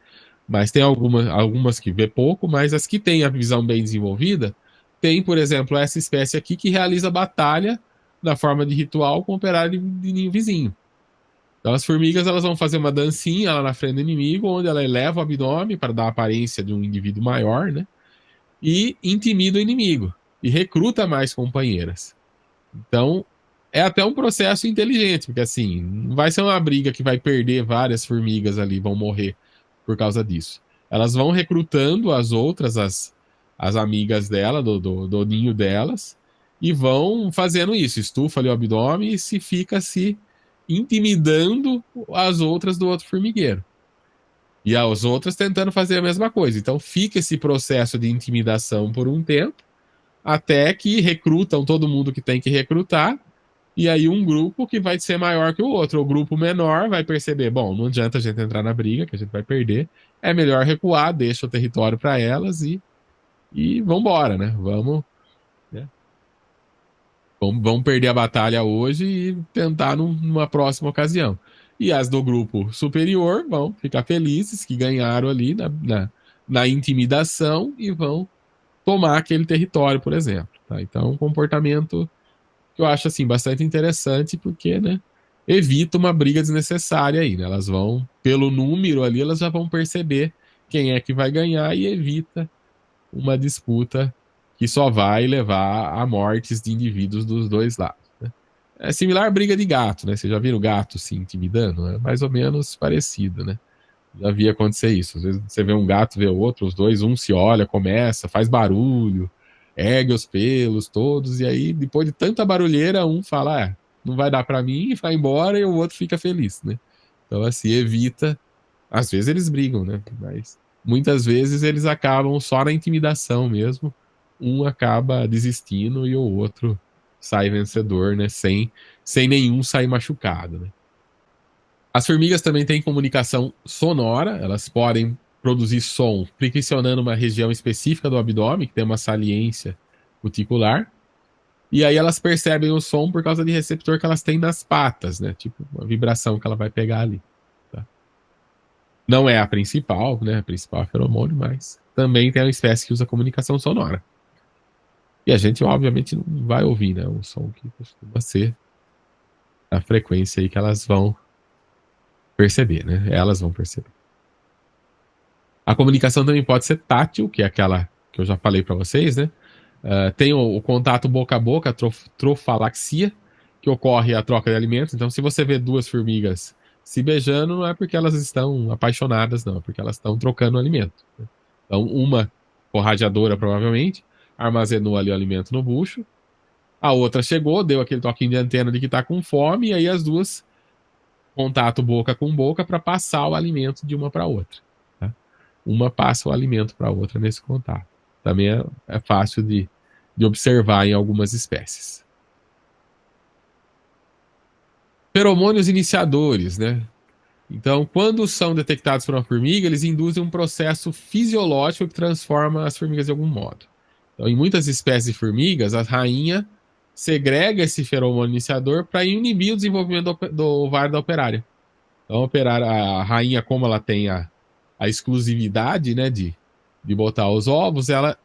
Mas tem algumas que vê pouco, mas as que têm a visão bem desenvolvida, tem, por exemplo, essa espécie aqui que realiza batalha na forma de ritual com o operário de ninho vizinho. Então as formigas elas vão fazer uma dancinha lá na frente do inimigo, onde ela eleva o abdômen para dar a aparência de um indivíduo maior, né? E intimida o inimigo e recruta mais companheiras. Então é até um processo inteligente, porque assim, não vai ser uma briga que vai perder várias formigas ali, vão morrer por causa disso. Elas vão recrutando as outras, as amigas dela, do ninho delas, e vão fazendo isso. Estufa ali o abdômen e fica se intimidando as outras do outro formigueiro. E as outras tentando fazer a mesma coisa. Então fica esse processo de intimidação por um tempo, até que recrutam todo mundo que tem que recrutar, e aí um grupo que vai ser maior que o outro. O grupo menor vai perceber, bom, não adianta a gente entrar na briga, que a gente vai perder. É melhor recuar, deixa o território para elas e vambora, né? Né? Vamos perder a batalha hoje e tentar numa próxima ocasião. E as do grupo superior vão ficar felizes que ganharam ali na intimidação e vão tomar aquele território, por exemplo. Tá? Então, um comportamento que eu acho assim bastante interessante porque, né, evita uma briga desnecessária aí, né? Elas vão pelo número ali, elas já vão perceber quem é que vai ganhar e evita uma disputa que só vai levar a mortes de indivíduos dos dois lados. Né? É similar à briga de gato, né? Vocês já viram gato se intimidando? É mais ou menos parecido, né? Já vi acontecer isso. Às vezes você vê um gato, vê o outro, os dois, um se olha, começa, faz barulho, ergue os pelos todos, e aí, depois de tanta barulheira, um fala, não vai dar para mim, e vai embora, e o outro fica feliz, né? Então, assim, evita. Às vezes eles brigam, né? Mas muitas vezes eles acabam só na intimidação mesmo. Um acaba desistindo e o outro sai vencedor, né? Sem nenhum sair machucado, né? As formigas também têm comunicação sonora, elas podem produzir som friccionando uma região específica do abdômen, que tem uma saliência cuticular, e aí elas percebem o som por causa de receptor que elas têm nas patas, né? Tipo, uma vibração que ela vai pegar ali. Tá? Não é a principal, né? A principal é a feromônio, mas também tem uma espécie que usa comunicação sonora. E a gente, obviamente, não vai ouvir, né? O som que costuma ser a frequência aí que elas vão perceber, né? Elas vão perceber. A comunicação também pode ser tátil, que é aquela que eu já falei para vocês, né? Tem o contato boca a boca, a trofalaxia, que ocorre a troca de alimentos. Então, se você vê duas formigas se beijando, não é porque elas estão apaixonadas, não, é porque elas estão trocando alimento. Né? Então, uma forrageadora, provavelmente, armazenou ali o alimento no bucho, a outra chegou, deu aquele toquinho de antena de que está com fome, e aí as duas contato boca com boca para passar o alimento de uma para outra. Tá? Uma passa o alimento para a outra nesse contato. Também é fácil de observar em algumas espécies. Feromônios iniciadores, né? Então, quando são detectados por uma formiga, eles induzem um processo fisiológico que transforma as formigas de algum modo. Então, em muitas espécies de formigas, a rainha segrega esse feromônio iniciador para inibir o desenvolvimento do ovário da operária. Então, a rainha, como ela tem a exclusividade, né, de botar os ovos, ela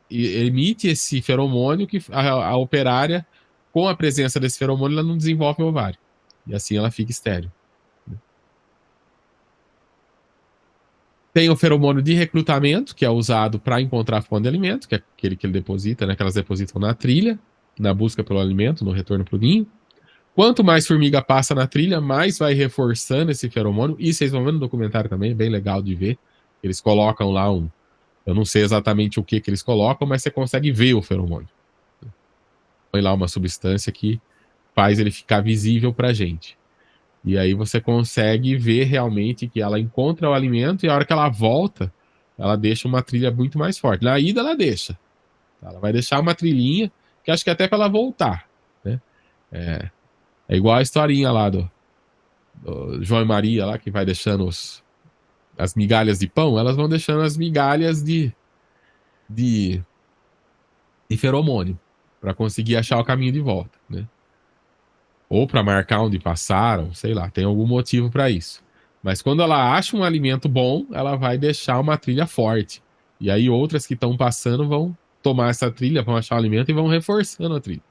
emite esse feromônio que a operária, com a presença desse feromônio, ela não desenvolve o ovário. E assim ela fica estéril. Tem o feromônio de recrutamento, que é usado para encontrar a fonte de alimento, que é aquele que ele deposita, né, que elas depositam na trilha, na busca pelo alimento, no retorno para o ninho. Quanto mais formiga passa na trilha, mais vai reforçando esse feromônio. E vocês vão ver no documentário também, é bem legal de ver. Eles colocam lá um. Eu não sei exatamente o que eles colocam, mas você consegue ver o feromônio. Põe lá uma substância que faz ele ficar visível para a gente. E aí você consegue ver realmente que ela encontra o alimento e a hora que ela volta, ela deixa uma trilha muito mais forte. Na ida ela deixa. Ela vai deixar uma trilhinha, que acho que até para ela voltar. Né? É igual a historinha lá do João e Maria, lá que vai deixando as migalhas de pão, elas vão deixando as migalhas de, de feromônio para conseguir achar o caminho de volta. Né? Ou para marcar onde passaram, sei lá, tem algum motivo para isso. Mas quando ela acha um alimento bom, ela vai deixar uma trilha forte. E aí outras que estão passando vão tomar essa trilha, vão achar o alimento e vão reforçando a trilha.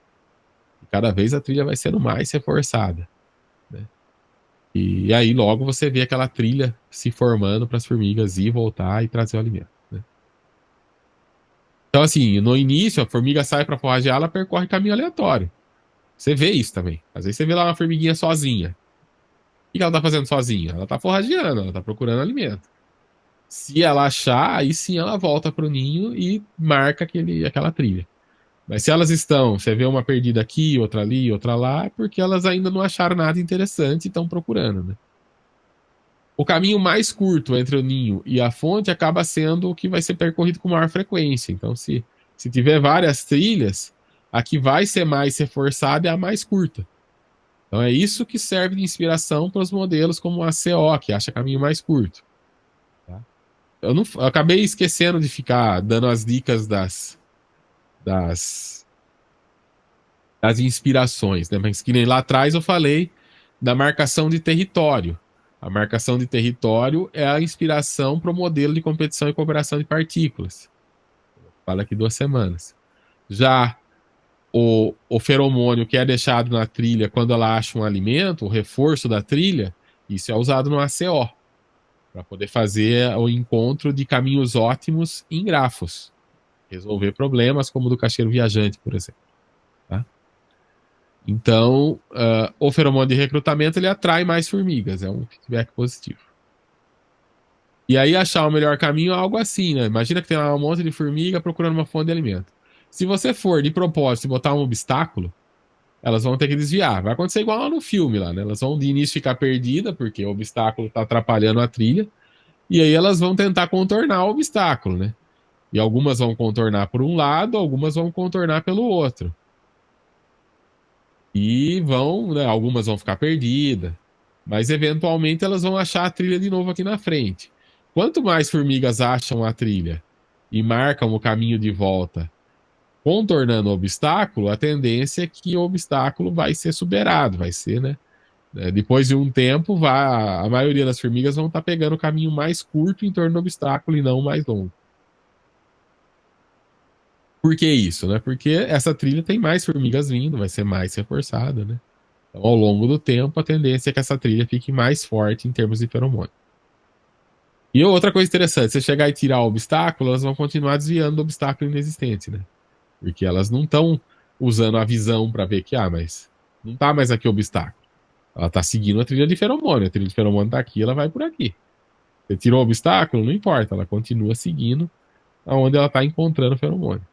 E cada vez a trilha vai sendo mais reforçada. Né? E aí logo você vê aquela trilha se formando para as formigas ir, voltar e trazer o alimento. Né? Então, assim, no início, a formiga sai para forragear, ela percorre caminho aleatório. Você vê isso também. Às vezes você vê lá uma formiguinha sozinha. O que ela tá fazendo sozinha? Ela tá forrageando, ela tá procurando alimento. Se ela achar, aí sim ela volta pro ninho e marca aquela trilha. Mas se elas estão, você vê uma perdida aqui, outra ali, outra lá, é porque elas ainda não acharam nada interessante e estão procurando, né? O caminho mais curto entre o ninho e a fonte acaba sendo o que vai ser percorrido com maior frequência. Então, se tiver várias trilhas, a que vai ser mais reforçada é a mais curta. Então é isso que serve de inspiração para os modelos como a CO, que acha caminho mais curto. Tá? Eu acabei esquecendo de ficar dando as dicas das, das inspirações, né? Mas que nem lá atrás eu falei da marcação de território. A marcação de território é a inspiração para o modelo de competição e cooperação de partículas. Fala aqui 2 semanas. Já o feromônio que é deixado na trilha quando ela acha um alimento, o reforço da trilha, isso é usado no ACO, para poder fazer o encontro de caminhos ótimos em grafos. Resolver problemas como o do caixeiro viajante, por exemplo. Tá? Então, o feromônio de recrutamento ele atrai mais formigas, é um feedback positivo. E aí achar o melhor caminho é algo assim, né? Imagina que tem lá um monte de formiga procurando uma fonte de alimento. Se você for de propósito botar um obstáculo, elas vão ter que desviar. Vai acontecer igual lá no filme lá, né? Elas vão de início ficar perdidas, porque o obstáculo está atrapalhando a trilha, e aí elas vão tentar contornar o obstáculo, né? E algumas vão contornar por um lado, algumas vão contornar pelo outro. E vão, né, algumas vão ficar perdidas, mas eventualmente elas vão achar a trilha de novo aqui na frente. Quanto mais formigas acham a trilha e marcam o caminho de volta, contornando o obstáculo, a tendência é que o obstáculo vai ser superado, vai ser, né? Depois de um tempo, a maioria das formigas vão estar pegando o caminho mais curto em torno do obstáculo e não o mais longo. Por que isso, né? Porque essa trilha tem mais formigas vindo, vai ser mais reforçada, né? Então, ao longo do tempo, a tendência é que essa trilha fique mais forte em termos de feromônio. E outra coisa interessante, você chegar e tirar o obstáculo, elas vão continuar desviando do obstáculo inexistente, né? Porque elas não estão usando a visão para ver que, mas não tá mais aqui o obstáculo. Ela tá seguindo a trilha de feromônio. A trilha de feromônio tá aqui, ela vai por aqui. Você tirou o obstáculo, não importa, ela continua seguindo aonde ela tá encontrando o feromônio.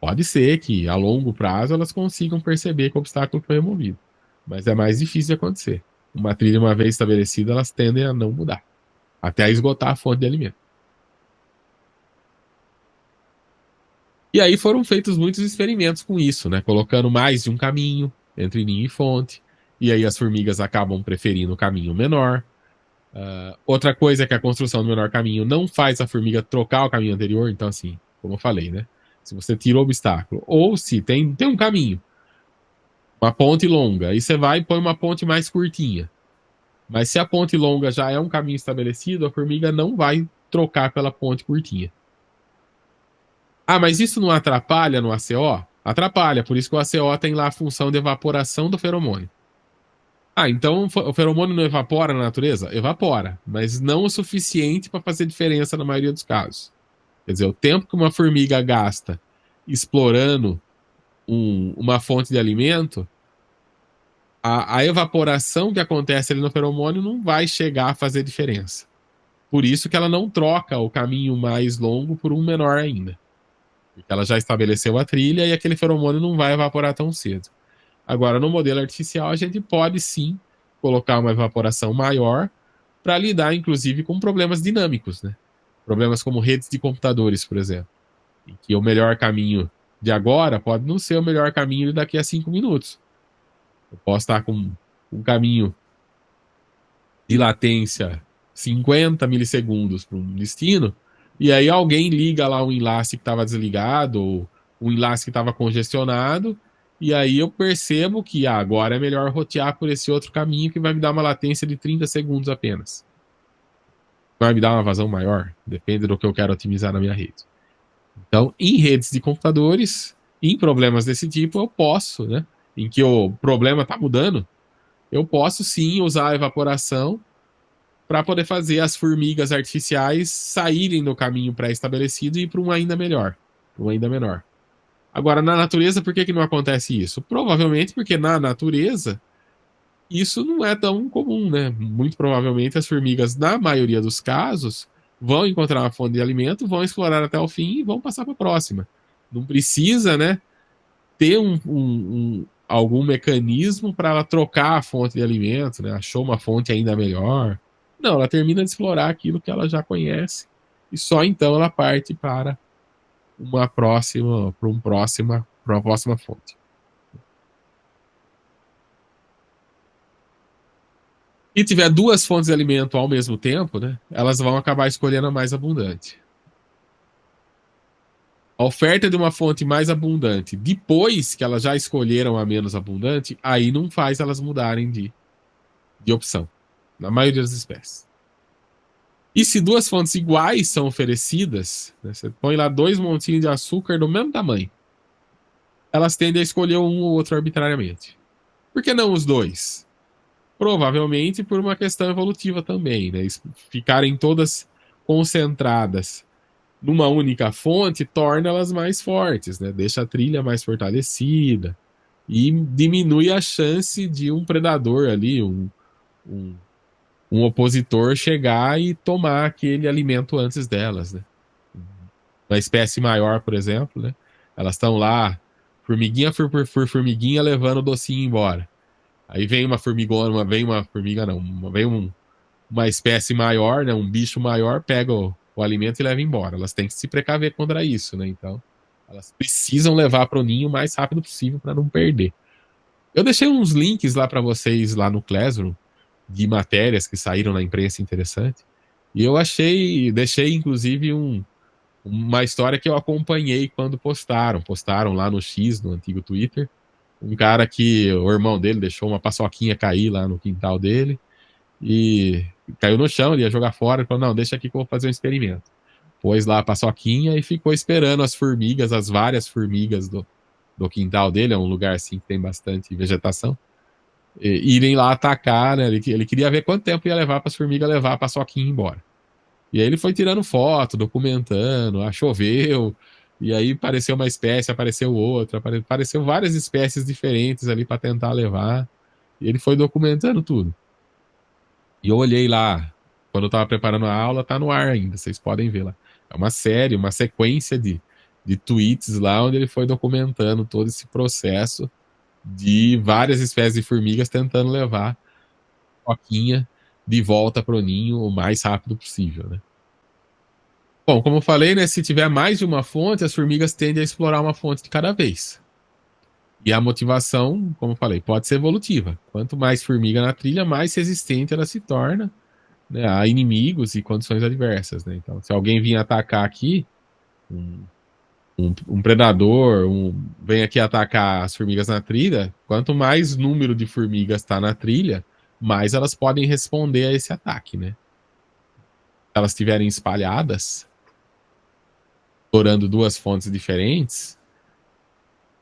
Pode ser que a longo prazo elas consigam perceber que o obstáculo foi removido, mas é mais difícil de acontecer. Uma trilha, uma vez estabelecida, elas tendem a não mudar, até esgotar a fonte de alimento. E aí foram feitos muitos experimentos com isso, né? Colocando mais de um caminho entre ninho e fonte. e aí as formigas acabam preferindo o caminho menor. Outra coisa é que a construção do menor caminho não faz a formiga trocar o caminho anterior, então assim, como eu falei, né? Se você tira o obstáculo, ou se tem um caminho, uma ponte longa, aí você vai e põe uma ponte mais curtinha. Mas se a ponte longa já é um caminho estabelecido, a formiga não vai trocar pela ponte curtinha. Ah, mas isso não atrapalha no ACO? Atrapalha, por isso que o ACO tem lá a função de evaporação do feromônio. Ah, então o feromônio não evapora na natureza? Evapora, mas não o suficiente para fazer diferença na maioria dos casos. Quer dizer, o tempo que uma formiga gasta explorando uma fonte de alimento, a evaporação que acontece ali no feromônio não vai chegar a fazer diferença. Por isso que ela não troca o caminho mais longo por um menor ainda. Porque ela já estabeleceu a trilha e aquele feromônio não vai evaporar tão cedo. Agora, no modelo artificial, a gente pode sim colocar uma evaporação maior para lidar, inclusive, com problemas dinâmicos, né? Problemas como redes de computadores, por exemplo, em que o melhor caminho de agora pode não ser o melhor caminho daqui a 5 minutos. Eu posso estar com um caminho de latência 50 milissegundos para um destino, e aí alguém liga lá um enlace que estava desligado, ou um enlace que estava congestionado, e aí eu percebo que agora é melhor rotear por esse outro caminho que vai me dar uma latência de 30 segundos apenas. Vai me dar uma vazão maior, depende do que eu quero otimizar na minha rede. Então, em redes de computadores, em problemas desse tipo, eu posso, né? Em que o problema está mudando, eu posso sim usar a evaporação para poder fazer as formigas artificiais saírem do caminho pré-estabelecido e ir para um ainda melhor, para um ainda menor. Agora, na natureza, por que não acontece isso? Provavelmente porque na natureza isso não é tão comum, né? Muito provavelmente as formigas, na maioria dos casos, vão encontrar uma fonte de alimento, vão explorar até o fim e vão passar para a próxima. Não precisa, né, ter algum mecanismo para ela trocar a fonte de alimento, né? Achou uma fonte ainda melhor. Não, ela termina de explorar aquilo que ela já conhece e só então ela parte para para uma próxima fonte. E tiver duas fontes de alimento ao mesmo tempo, né, elas vão acabar escolhendo a mais abundante. A oferta de uma fonte mais abundante, depois que elas já escolheram a menos abundante, aí não faz elas mudarem de opção, na maioria das espécies. E se duas fontes iguais são oferecidas, né, você põe lá dois montinhos de açúcar do mesmo tamanho, elas tendem a escolher um ou outro arbitrariamente. Por que não os dois? Provavelmente por uma questão evolutiva também, né? Ficarem todas concentradas numa única fonte torna elas mais fortes, né? Deixa a trilha mais fortalecida e diminui a chance de um predador ali, um opositor chegar e tomar aquele alimento antes delas, né? Uma espécie maior, por exemplo, né? Elas estão lá, formiguinha por formiguinha, levando o docinho embora. Aí vem uma formigona, vem uma formiga não, vem uma espécie maior, né, um bicho maior, pega o alimento e leva embora. Elas têm que se precaver contra isso, né? Então, elas precisam levar para o ninho o mais rápido possível para não perder. Eu deixei uns links lá para vocês lá no Classroom de matérias que saíram na imprensa interessante. E eu deixei inclusive uma história que eu acompanhei quando postaram lá no X, no antigo Twitter, um cara que o irmão dele deixou uma paçoquinha cair lá no quintal dele e caiu no chão, ele ia jogar fora, ele falou, não, deixa aqui que eu vou fazer um experimento. Pôs lá a paçoquinha e ficou esperando as formigas, as várias formigas do quintal dele, é um lugar assim que tem bastante vegetação, irem lá atacar, né? Ele queria ver quanto tempo ia levar para as formigas levar a paçoquinha embora. E aí ele foi tirando foto, documentando, choveu, e aí apareceu uma espécie, apareceu outra, apareceu várias espécies diferentes ali para tentar levar. E ele foi documentando tudo. E eu olhei lá, quando eu estava preparando a aula, tá no ar ainda, vocês podem ver lá. É uma série, uma sequência de tweets lá, onde ele foi documentando todo esse processo de várias espécies de formigas tentando levar a coquinha de volta para o ninho o mais rápido possível, né? Bom, como eu falei, né, se tiver mais de uma fonte, as formigas tendem a explorar uma fonte de cada vez. E a motivação, como eu falei, pode ser evolutiva. Quanto mais formiga na trilha, mais resistente ela se torna, né, a inimigos e condições adversas. Né? Então, se alguém vir atacar aqui, um, um predador vem aqui atacar as formigas na trilha, quanto mais número de formigas está na trilha, mais elas podem responder a esse ataque. Né? Se elas estiverem espalhadas, explorando duas fontes diferentes,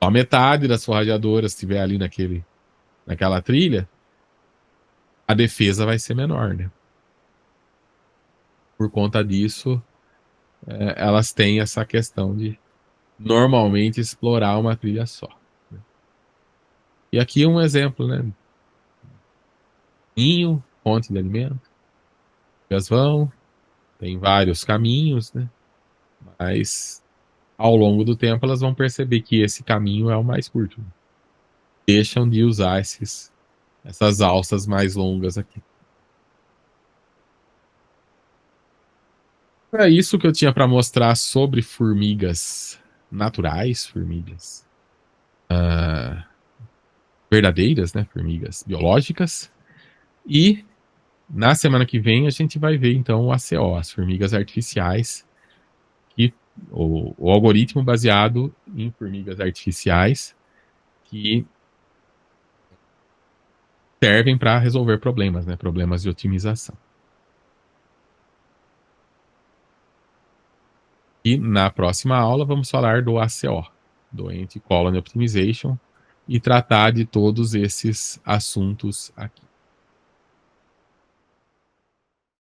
só metade das forrageadoras estiver ali naquela trilha, a defesa vai ser menor, né? Por conta disso, elas têm essa questão de normalmente explorar uma trilha só. Né? E aqui um exemplo, né? Ninho, fonte de alimento. Elas vão, tem vários caminhos, né? Mas ao longo do tempo elas vão perceber que esse caminho é o mais curto. Né? Deixam de usar essas alças mais longas aqui. É isso que eu tinha para mostrar sobre formigas naturais, formigas verdadeiras, né? Formigas biológicas. E na semana que vem a gente vai ver então o ACO, as formigas artificiais, que o algoritmo baseado em formigas artificiais que servem para resolver problemas, né? Problemas de otimização. E na próxima aula vamos falar do ACO, do Anti-Colony Optimization, e tratar de todos esses assuntos aqui.